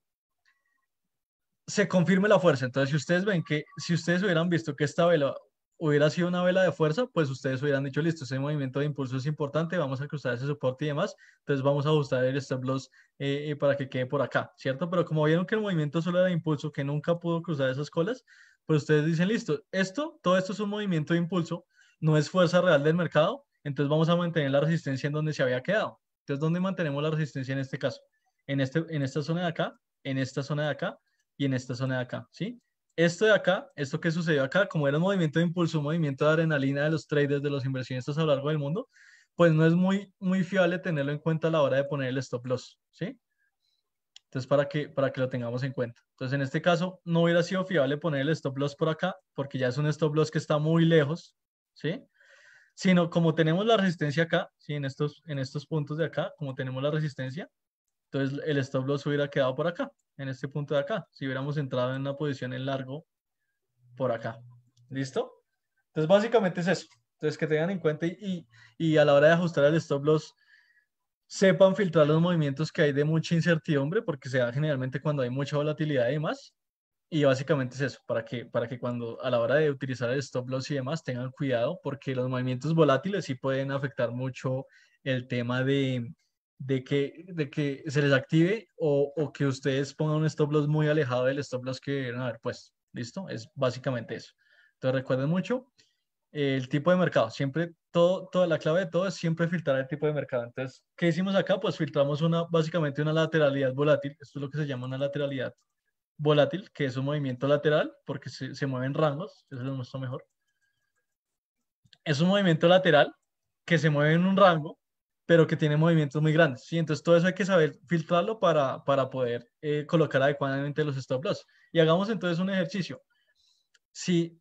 se confirme la fuerza. Entonces, si ustedes ven que, si ustedes hubieran visto que esta vela hubiera sido una vela de fuerza, pues ustedes hubieran dicho, listo, ese movimiento de impulso es importante, vamos a cruzar ese soporte y demás, entonces vamos a ajustar el stop loss para que quede por acá, ¿cierto? Pero como vieron que el movimiento solo era de impulso, que nunca pudo cruzar esas colas, pues ustedes dicen, listo, todo esto es un movimiento de impulso, no es fuerza real del mercado, entonces vamos a mantener la resistencia en donde se había quedado. Entonces, ¿dónde mantenemos la resistencia en este caso? En esta zona de acá, en esta zona de acá y en esta zona de acá, ¿sí? Esto de acá, esto que sucedió acá, como era un movimiento de impulso, un movimiento de adrenalina de los traders, de los inversionistas a lo largo del mundo, pues no es muy fiable tenerlo en cuenta a la hora de poner el stop loss, ¿sí? Entonces, para que lo tengamos en cuenta. Entonces, en este caso, no hubiera sido fiable poner el stop loss por acá, porque ya es un stop loss que está muy lejos, ¿sí? Sino como tenemos la resistencia acá, ¿sí? En estos puntos de acá, como tenemos la resistencia, entonces el stop loss hubiera quedado por acá, en este punto de acá, si hubiéramos entrado en una posición en largo por acá. ¿Listo? Entonces básicamente es eso. Entonces que tengan en cuenta y a la hora de ajustar el stop loss, sepan filtrar los movimientos que hay de mucha incertidumbre, porque se da generalmente cuando hay mucha volatilidad y demás. Y básicamente es eso, para que cuando a la hora de utilizar el stop loss y demás tengan cuidado, porque los movimientos volátiles sí pueden afectar mucho el tema de que se les active o que ustedes pongan un stop loss muy alejado del stop loss que debieron haber puesto. ¿Listo? Es básicamente eso. Entonces recuerden mucho el tipo de mercado. Siempre, toda la clave de todo es siempre filtrar el tipo de mercado. Entonces, ¿qué hicimos acá? Pues filtramos básicamente una lateralidad volátil. Esto es lo que se llama una lateralidad volátil, que es un movimiento lateral, porque se mueven rangos, eso lo muestro mejor. Es un movimiento lateral que se mueve en un rango, pero que tiene movimientos muy grandes, ¿sí? Entonces todo eso hay que saber filtrarlo para poder colocar adecuadamente los stop loss. Y hagamos entonces un ejercicio. Si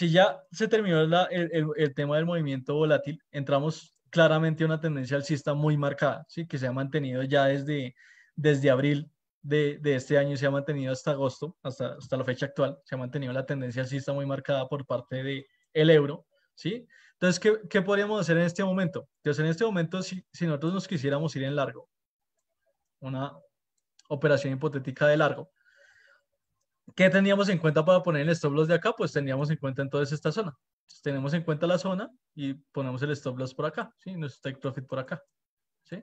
ya se terminó el tema del movimiento volátil, entramos claramente a una tendencia alcista muy marcada, ¿sí? Que se ha mantenido ya desde abril de este año y se ha mantenido hasta agosto, hasta la fecha actual, se ha mantenido la tendencia alcista muy marcada por parte del euro, ¿sí? Entonces, ¿qué podríamos hacer en este momento? Entonces, en este momento, si nosotros nos quisiéramos ir en largo, una operación hipotética de largo, ¿qué teníamos en cuenta para poner el stop loss de acá? Pues teníamos en cuenta entonces esta zona. Entonces, tenemos en cuenta la zona y ponemos el stop loss por acá, ¿sí? Nuestro take profit por acá, ¿sí?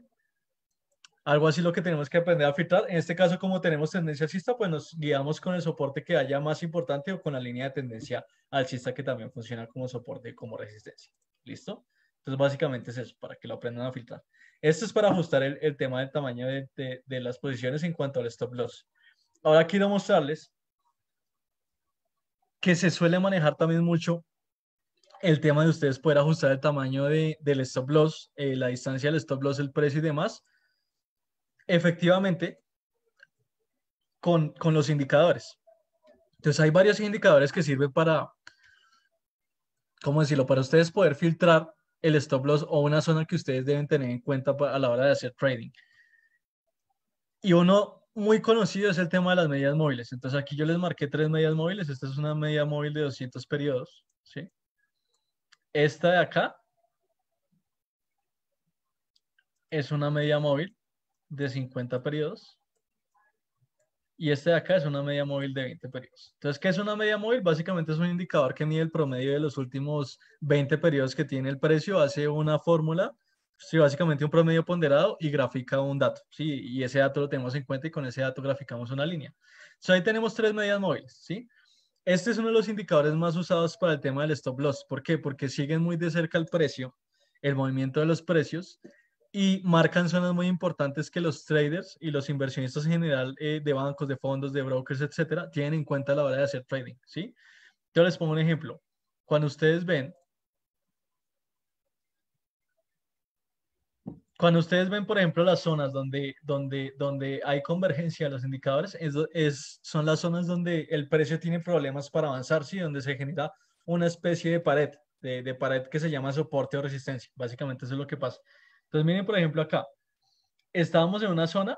Algo así lo que tenemos que aprender a filtrar. En este caso, como tenemos tendencia alcista, pues nos guiamos con el soporte que haya más importante o con la línea de tendencia alcista que también funciona como soporte y como resistencia. ¿Listo? Entonces, básicamente es eso, para que lo aprendan a filtrar. Esto es para ajustar el tema del tamaño de las posiciones en cuanto al stop loss. Ahora quiero mostrarles que se suele manejar también mucho el tema de ustedes poder ajustar el tamaño del stop loss, la distancia del stop loss, el precio y demás, efectivamente con los indicadores. Entonces hay varios indicadores que sirven para, ¿cómo decirlo? Para ustedes poder filtrar el stop loss o una zona que ustedes deben tener en cuenta a la hora de hacer trading. Y uno muy conocido es el tema de las medias móviles. Entonces aquí yo les marqué 3 medias móviles. Esta es una media móvil de 200 periodos, ¿sí? Esta de acá es una media móvil de 50 periodos. Y este de acá es una media móvil de 20 periodos. Entonces, ¿qué es una media móvil? Básicamente es un indicador que mide el promedio de los últimos 20 periodos que tiene el precio, hace una fórmula, sí, básicamente un promedio ponderado y grafica un dato, ¿sí? Y ese dato lo tenemos en cuenta y con ese dato graficamos una línea. Entonces, ahí tenemos 3 medias móviles, ¿sí? Este es uno de los indicadores más usados para el tema del stop loss. ¿Por qué? Porque siguen muy de cerca el precio, el movimiento de los precios y marcan zonas muy importantes que los traders y los inversionistas en general de bancos, de fondos, de brokers, etcétera, tienen en cuenta a la hora de hacer trading, ¿sí? Yo les pongo un ejemplo. Cuando ustedes ven Cuando ustedes ven, por ejemplo, las zonas donde hay convergencia de los indicadores, son las zonas donde el precio tiene problemas para avanzar, ¿sí? Donde se genera una especie de pared, de pared que se llama soporte o resistencia. Básicamente eso es lo que pasa. Entonces, miren, por ejemplo, acá. Estábamos en una zona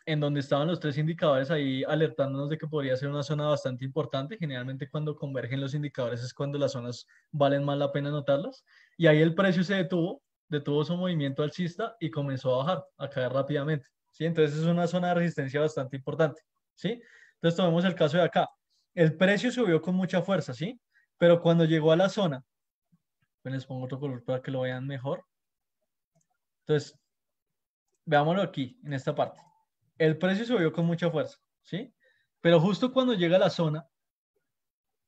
en donde estaban los tres indicadores ahí alertándonos de que podría ser una zona bastante importante. Generalmente cuando convergen los indicadores es cuando las zonas valen más la pena notarlas. Y ahí el precio se detuvo su movimiento alcista y comenzó a bajar, a caer rápidamente. ¿Sí? Entonces es una zona de resistencia bastante importante. ¿Sí? Entonces tomemos el caso de acá. El precio subió con mucha fuerza, ¿sí? Pero cuando llegó a la zona, pues les pongo otro color para que lo vean mejor. Entonces, veámoslo aquí, en esta parte. El precio subió con mucha fuerza, ¿sí? Pero justo cuando llega a la zona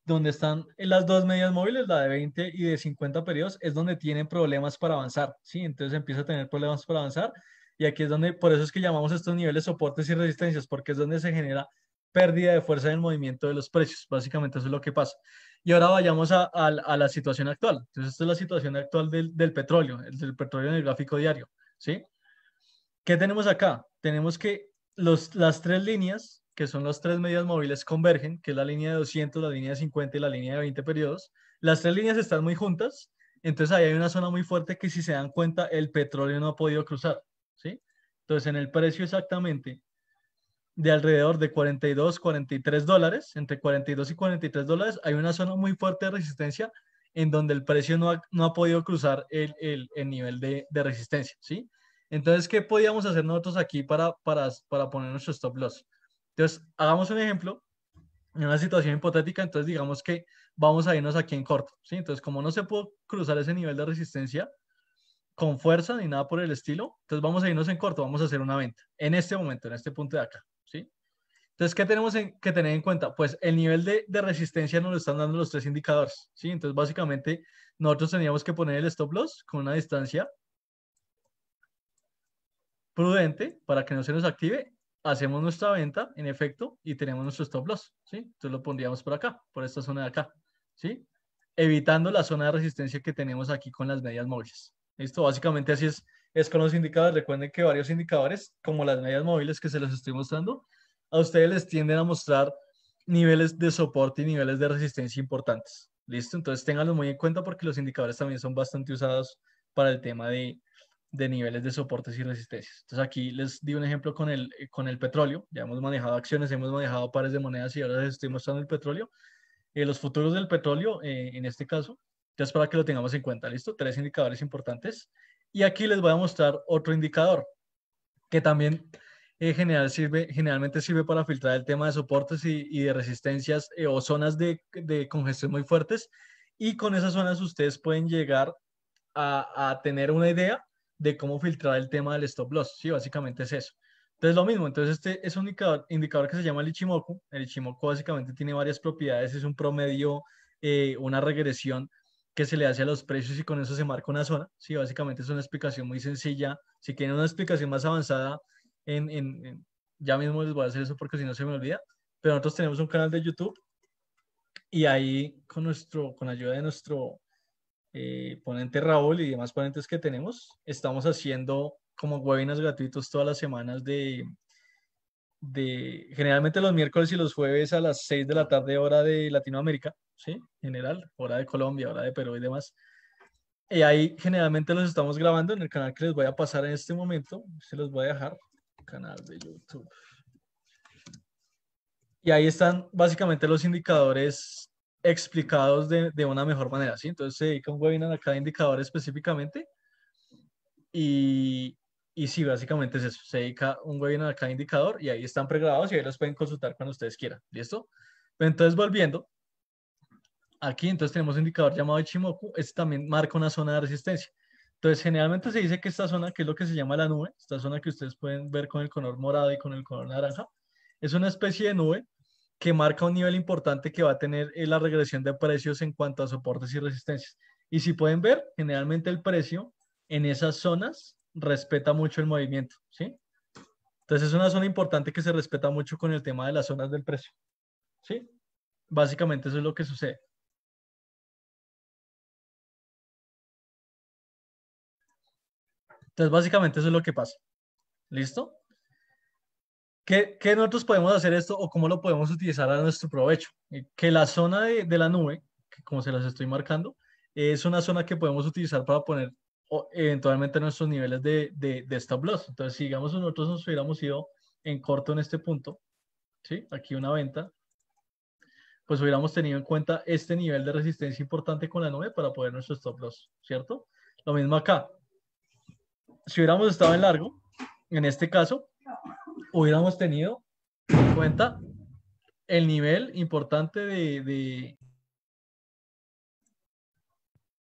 donde están las dos medias móviles, la de 20 y de 50 periodos, es donde tienen problemas para avanzar, ¿sí? Entonces empieza a tener problemas para avanzar y aquí es donde, por eso es que llamamos estos niveles soportes y resistencias, porque es donde se genera pérdida de fuerza en el movimiento de los precios. Básicamente eso es lo que pasa. Y ahora vayamos a la situación actual. Entonces, esta es la situación actual del petróleo, del petróleo en el gráfico diario, ¿sí? ¿Qué tenemos acá? Tenemos que las tres líneas, que son las tres medidas móviles, convergen, que es la línea de 200, la línea de 50 y la línea de 20 periodos. Las tres líneas están muy juntas, entonces ahí hay una zona muy fuerte que si se dan cuenta, el petróleo no ha podido cruzar, ¿sí? Entonces en el precio exactamente de alrededor de 42, 43 dólares, entre 42 y 43 dólares, hay una zona muy fuerte de resistencia en donde el precio no ha podido cruzar el nivel de resistencia, ¿sí? Entonces, ¿qué podíamos hacer nosotros aquí para poner nuestro stop loss? Entonces, hagamos un ejemplo en una situación hipotética, entonces digamos que vamos a irnos aquí en corto, ¿sí? Entonces, como no se puede cruzar ese nivel de resistencia con fuerza ni nada por el estilo, entonces vamos a irnos en corto, vamos a hacer una venta en este momento, en este punto de acá, ¿sí? Entonces, ¿qué tenemos que tener en cuenta? Pues el nivel de resistencia nos lo están dando los tres indicadores, ¿sí? Entonces, básicamente, nosotros teníamos que poner el stop loss con una distancia prudente para que no se nos active. Hacemos nuestra venta, en efecto, y tenemos nuestro stop loss, ¿sí? Entonces lo pondríamos por acá, por esta zona de acá, ¿sí? Evitando la zona de resistencia que tenemos aquí con las medias móviles. Listo, básicamente así es con los indicadores. Recuerden que varios indicadores, como las medias móviles que se los estoy mostrando, a ustedes les tienden a mostrar niveles de soporte y niveles de resistencia importantes. ¿Listo? Entonces ténganlo muy en cuenta porque los indicadores también son bastante usados para el tema de niveles de soportes y resistencias. Entonces aquí les di un ejemplo con el petróleo. Ya hemos manejado acciones, hemos manejado pares de monedas y ahora les estoy mostrando el petróleo. Los futuros del petróleo, en este caso, entonces para que lo tengamos en cuenta, ¿listo? Tres indicadores importantes. Y aquí les voy a mostrar otro indicador que también generalmente sirve para filtrar el tema de soportes y de resistencias o zonas de congestión muy fuertes. Y con esas zonas ustedes pueden llegar a tener una idea de cómo filtrar el tema del stop loss. Sí, básicamente es eso. Entonces, lo mismo. Entonces, este es un indicador que se llama el Ichimoku. El Ichimoku básicamente tiene varias propiedades. Es un promedio, una regresión que se le hace a los precios y con eso se marca una zona. Sí, básicamente es una explicación muy sencilla. Si quieren una explicación más avanzada, ya mismo les voy a hacer eso porque si no se me olvida. Pero nosotros tenemos un canal de YouTube y ahí con ayuda de nuestro ponente Raúl y demás ponentes que tenemos, estamos haciendo como webinars gratuitos todas las semanas generalmente los miércoles y los jueves a las 6 de la tarde, hora de Latinoamérica, ¿sí? General, hora de Colombia, hora de Perú y demás. Y ahí generalmente los estamos grabando en el canal que les voy a pasar en este momento. Se los voy a dejar, canal de YouTube. Y ahí están básicamente los indicadores explicados de una mejor manera, ¿sí? Entonces se dedica un webinar a cada indicador específicamente y sí, básicamente es eso. Se dedica un webinar a cada indicador y ahí están pregrabados y ahí los pueden consultar cuando ustedes quieran. ¿Listo? Entonces, volviendo, aquí entonces tenemos un indicador llamado Ichimoku. Este también marca una zona de resistencia. Entonces, generalmente se dice que esta zona, que es lo que se llama la nube, esta zona que ustedes pueden ver con el color morado y con el color naranja, es una especie de nube que marca un nivel importante que va a tener la regresión de precios en cuanto a soportes y resistencias. Y si pueden ver, generalmente el precio en esas zonas respeta mucho el movimiento, ¿sí? Entonces es una zona importante que se respeta mucho con el tema de las zonas del precio, ¿sí? Básicamente eso es lo que sucede. Entonces, básicamente eso es lo que pasa. ¿Listo? ¿Qué nosotros podemos hacer esto o cómo lo podemos utilizar a nuestro provecho? Que la zona de la nube, que como se las estoy marcando, es una zona que podemos utilizar para poner eventualmente nuestros niveles de stop loss. Entonces, si digamos nosotros nos hubiéramos ido en corto en este punto, ¿sí? Aquí una venta, pues hubiéramos tenido en cuenta este nivel de resistencia importante con la nube para poder nuestro stop loss, ¿cierto? Lo mismo acá. Si hubiéramos estado en largo, en este caso, hubiéramos tenido en cuenta el nivel importante de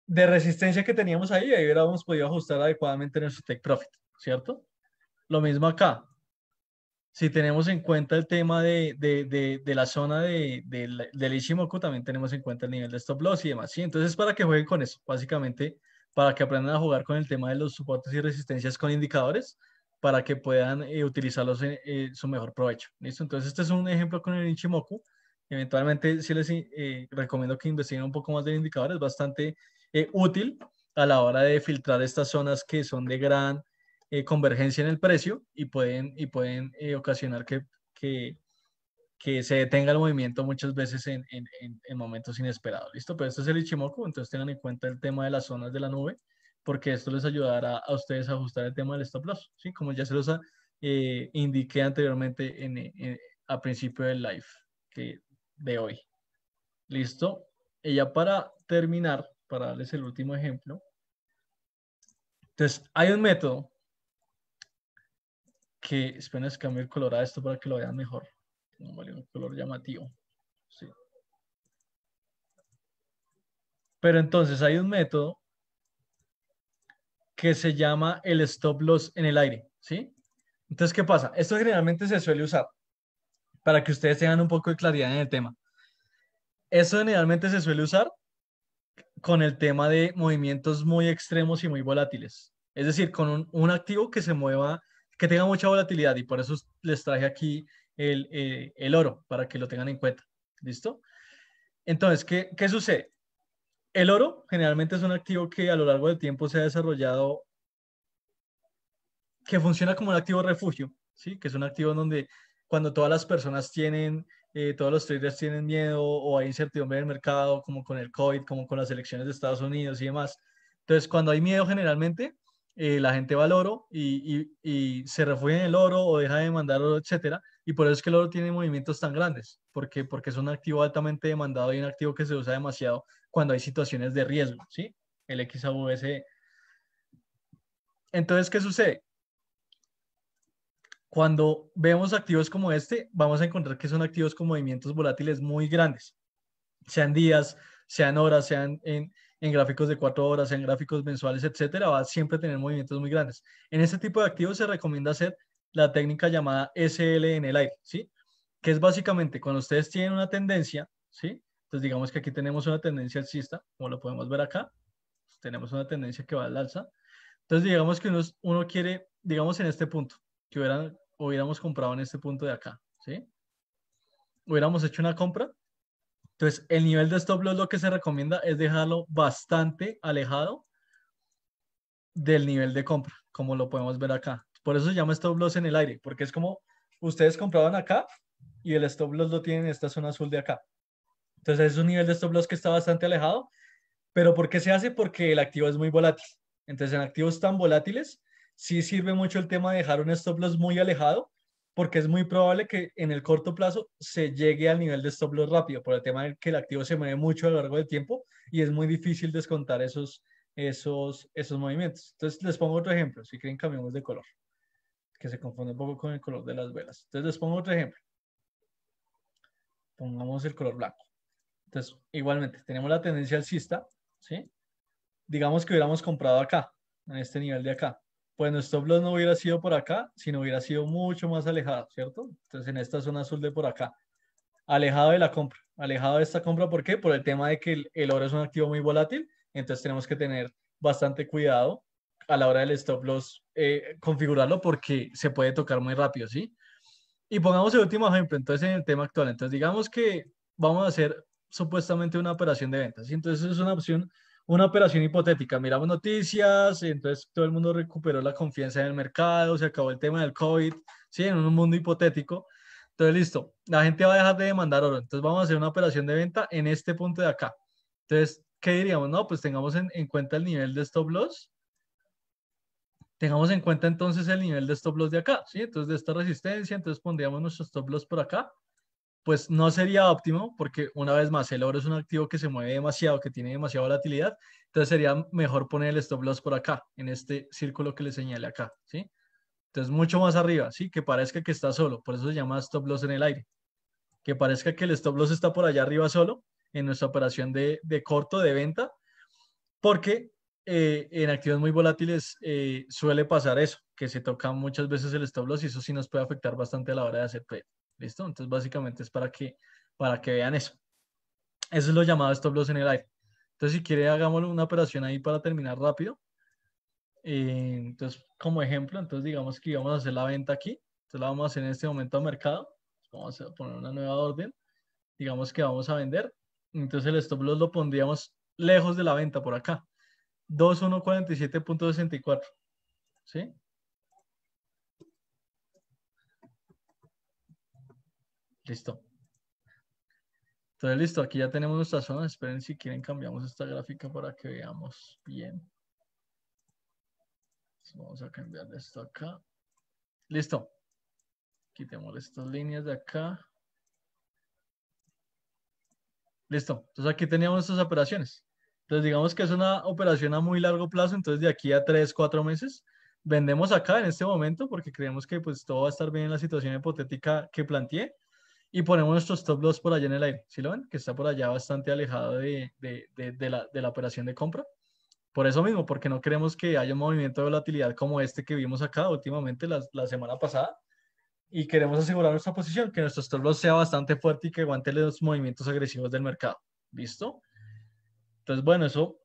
resistencia que teníamos ahí, ahí hubiéramos podido ajustar adecuadamente nuestro take profit, ¿cierto? Lo mismo acá. Si tenemos en cuenta el tema de la zona del Ichimoku, también tenemos en cuenta el nivel de stop loss y demás, ¿sí? Entonces, para que jueguen con eso, básicamente, para que aprendan a jugar con el tema de los soportes y resistencias con indicadores, para que puedan utilizarlos en su mejor provecho, ¿listo? Entonces, este es un ejemplo con el Ichimoku. Eventualmente, sí les recomiendo que investiguen un poco más del indicador, es bastante útil a la hora de filtrar estas zonas que son de gran convergencia en el precio y pueden ocasionar que, que se detenga el movimiento muchas veces en momentos inesperados. ¿Listo? Pero esto es el Ichimoku, entonces tengan en cuenta el tema de las zonas de la nube, porque esto les ayudará a ustedes a ajustar el tema del stop loss, ¿sí? Como ya se los indiqué anteriormente a principio del live de hoy. ¿Listo? Y ya para terminar, para darles el último ejemplo, entonces hay un método que, esperen, es cambio el color a esto para que lo vean mejor. Vale, un color llamativo. Sí. Pero entonces hay un método que se llama el stop loss en el aire, ¿sí? Entonces, ¿qué pasa? Esto generalmente se suele usar para que ustedes tengan un poco de claridad en el tema. Esto generalmente se suele usar con el tema de movimientos muy extremos y muy volátiles. Es decir, con un activo que se mueva, que tenga mucha volatilidad, y por eso les traje aquí el oro, para que lo tengan en cuenta. ¿Listo? Entonces, ¿qué sucede? El oro generalmente es un activo que a lo largo del tiempo se ha desarrollado, que funciona como un activo refugio, ¿sí? Que es un activo en donde cuando todas las personas todos los traders tienen miedo o hay incertidumbre en el mercado, como con el COVID, como con las elecciones de Estados Unidos y demás. Entonces, cuando hay miedo generalmente, la gente va al oro y se refugia en el oro o deja de mandar oro, etcétera. Y por eso es que el oro tiene movimientos tan grandes, porque es un activo altamente demandado y un activo que se usa demasiado cuando hay situaciones de riesgo, ¿sí? El XAUS. Entonces, ¿qué sucede? Cuando vemos activos como este, vamos a encontrar que son activos con movimientos volátiles muy grandes, sean días, sean horas, sean en gráficos de 4 horas, sean gráficos mensuales, etcétera, va a siempre tener movimientos muy grandes. En este tipo de activos se recomienda hacer la técnica llamada SL en el aire, ¿sí? Que es básicamente cuando ustedes tienen una tendencia, ¿sí? Entonces digamos que aquí tenemos una tendencia alcista, como lo podemos ver acá, tenemos una tendencia que va al alza. Entonces digamos que uno quiere, digamos en este punto, que hubiéramos comprado en este punto de acá, ¿sí? Hubiéramos hecho una compra. Entonces, el nivel de stop loss lo que se recomienda es dejarlo bastante alejado del nivel de compra, como lo podemos ver acá. Por eso se llama stop loss en el aire, porque es como ustedes compraban acá y el stop loss lo tienen en esta zona azul de acá. Entonces, es un nivel de stop loss que está bastante alejado. ¿Pero por qué se hace? Porque el activo es muy volátil. Entonces, en activos tan volátiles, sí sirve mucho el tema de dejar un stop loss muy alejado, porque es muy probable que en el corto plazo se llegue al nivel de stop loss rápido, por el tema de que el activo se mueve mucho a lo largo del tiempo y es muy difícil descontar esos movimientos. Entonces, les pongo otro ejemplo. Si quieren, cambiamos de color, que se confunde un poco con el color de las velas. Entonces, les pongo otro ejemplo. Pongamos el color blanco. Entonces, igualmente, tenemos la tendencia alcista, ¿sí? Digamos que hubiéramos comprado acá, en este nivel de acá. Pues nuestro stop loss no hubiera sido por acá, sino hubiera sido mucho más alejado, ¿cierto? Entonces, en esta zona azul de por acá, alejado de la compra, alejado de esta compra, ¿por qué? Por el tema de que el oro es un activo muy volátil, entonces tenemos que tener bastante cuidado a la hora del stop loss, configurarlo porque se puede tocar muy rápido, ¿sí? Y pongamos el último ejemplo, entonces en el tema actual, entonces digamos que vamos a hacer supuestamente una operación de ventas, ¿sí? Entonces es una operación hipotética. Miramos noticias, entonces todo el mundo recuperó la confianza en el mercado, se acabó el tema del COVID, ¿sí? En un mundo hipotético. Entonces, listo, la gente va a dejar de demandar oro. Entonces, vamos a hacer una operación de venta en este punto de acá. Entonces, ¿qué diríamos? No, pues tengamos en cuenta el nivel de stop loss. Tengamos en cuenta entonces el nivel de stop loss de acá, ¿sí? Entonces, de esta resistencia, entonces pondríamos nuestro stop loss por acá. Pues no sería óptimo porque una vez más el oro es un activo que se mueve demasiado, que tiene demasiada volatilidad, entonces sería mejor poner el stop loss por acá, en este círculo que le señale acá, ¿sí? Entonces mucho más arriba, ¿sí? Que parezca que está solo, por eso se llama stop loss en el aire, que parezca que el stop loss está por allá arriba solo en nuestra operación de corto de venta, porque en activos muy volátiles suele pasar eso, que se toca muchas veces el stop loss y eso sí nos puede afectar bastante a la hora de hacer trade. ¿Listo? Entonces básicamente es para que vean eso. Eso es lo llamado stop loss en el aire. Entonces si quiere hagámoslo una operación ahí para terminar rápido. Entonces como ejemplo, entonces digamos que íbamos a hacer la venta aquí. Entonces la vamos a hacer en este momento a mercado. Vamos a poner una nueva orden. Digamos que vamos a vender. Entonces el stop loss lo pondríamos lejos de la venta por acá. 2147.64, ¿sí? Listo. Entonces, listo, aquí ya tenemos nuestra zona. Esperen si quieren cambiamos esta gráfica para que veamos bien. Entonces, vamos a cambiar esto acá. Listo. Quitemos estas líneas de acá. Listo. Entonces aquí teníamos nuestras operaciones. Entonces digamos que es una operación a muy largo plazo. Entonces de aquí a 3, 4 meses vendemos acá en este momento porque creemos que pues todo va a estar bien en la situación hipotética que planteé. Y ponemos nuestros stop loss por allá en el aire. ¿Sí lo ven? Que está por allá bastante alejado de la operación de compra. Por eso mismo, porque no queremos que haya un movimiento de volatilidad como este que vimos acá últimamente la semana pasada. Y queremos asegurar nuestra posición, que nuestro stop loss sea bastante fuerte y que aguante los movimientos agresivos del mercado. ¿Listo? Entonces, bueno, eso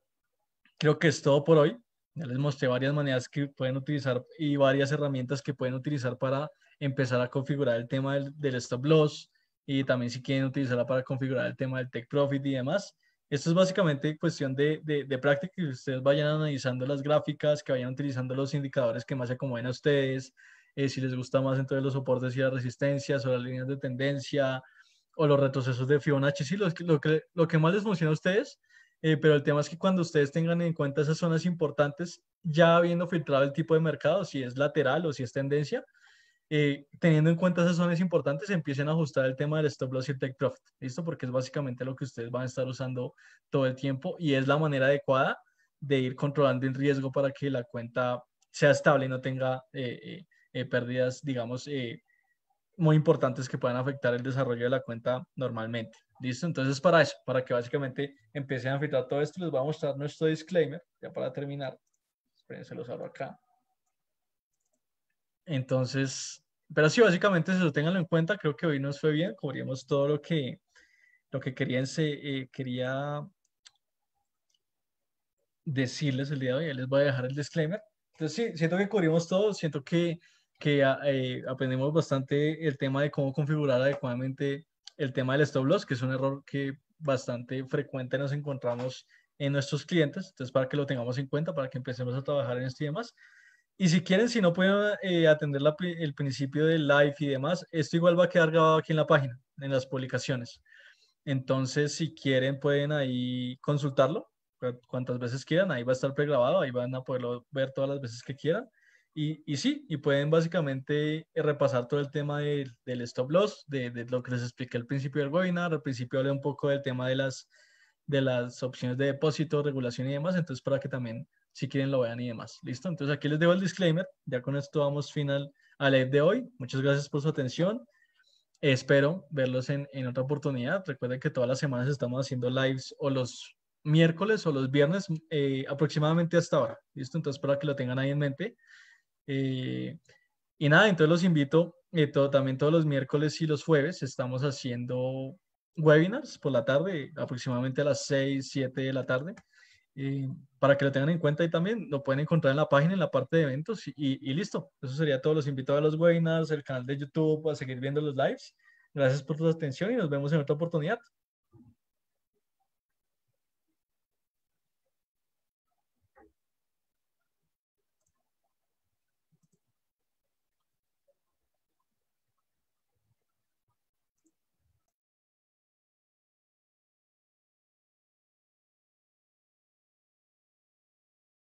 creo que es todo por hoy. Ya les mostré varias maneras que pueden utilizar y varias herramientas que pueden utilizar para empezar a configurar el tema del stop loss y también si quieren utilizarla para configurar el tema del take profit y demás. Esto es básicamente cuestión de práctica, que ustedes vayan analizando las gráficas, que vayan utilizando los indicadores que más se acomoden a ustedes, si les gusta más entonces los soportes y las resistencias o las líneas de tendencia o los retrocesos de Fibonacci, sí, lo que más les funciona a ustedes, pero el tema es que cuando ustedes tengan en cuenta esas zonas importantes, ya habiendo filtrado el tipo de mercado, si es lateral o si es tendencia, teniendo en cuenta esas zonas importantes, empiecen a ajustar el tema del stop loss y el take profit, ¿listo? Porque es básicamente lo que ustedes van a estar usando todo el tiempo y es la manera adecuada de ir controlando el riesgo para que la cuenta sea estable y no tenga pérdidas, digamos, muy importantes que puedan afectar el desarrollo de la cuenta normalmente. ¿Listo? Entonces, para eso, para que básicamente empiecen a filtrar todo esto, les voy a mostrar nuestro disclaimer, ya para terminar. Esperen, se los abro acá. Entonces, pero sí, básicamente, eso ténganlo en cuenta. Creo que hoy nos fue bien, cubrimos todo lo que quería decirles el día de hoy. Ya les voy a dejar el disclaimer. Entonces, sí, siento que cubrimos todo, siento que aprendimos bastante el tema de cómo configurar adecuadamente el tema del stop loss, que es un error que bastante frecuente nos encontramos en nuestros clientes. Entonces, para que lo tengamos en cuenta, para que empecemos a trabajar en esto y demás. Y si quieren, si no pueden atender el principio del live y demás, esto igual va a quedar grabado aquí en la página, en las publicaciones. Entonces, si quieren, pueden ahí consultarlo cuantas veces quieran. Ahí va a estar pregrabado, ahí van a poderlo ver todas las veces que quieran. Y sí, y pueden básicamente repasar todo el tema del stop loss, de lo que les expliqué al principio del webinar. Al principio hablé un poco del tema de las opciones de depósito, regulación y demás. Entonces, para que también, si quieren, lo vean y demás. ¿Listo? Entonces, aquí les dejo el disclaimer. Ya con esto damos final al live de hoy. Muchas gracias por su atención. Espero verlos en otra oportunidad. Recuerden que todas las semanas estamos haciendo lives o los miércoles o los viernes aproximadamente hasta ahora. ¿Listo? Entonces, para que lo tengan ahí en mente. Eh, y nada, entonces los invito también todos los miércoles y los jueves. Estamos haciendo webinars por la tarde, aproximadamente a las 6, 7 de la tarde. Para que lo tengan en cuenta y también lo pueden encontrar en la página, en la parte de eventos y listo. Eso sería todo. Los invito a los webinars, el canal de YouTube, a seguir viendo los lives. Gracias por tu atención y nos vemos en otra oportunidad.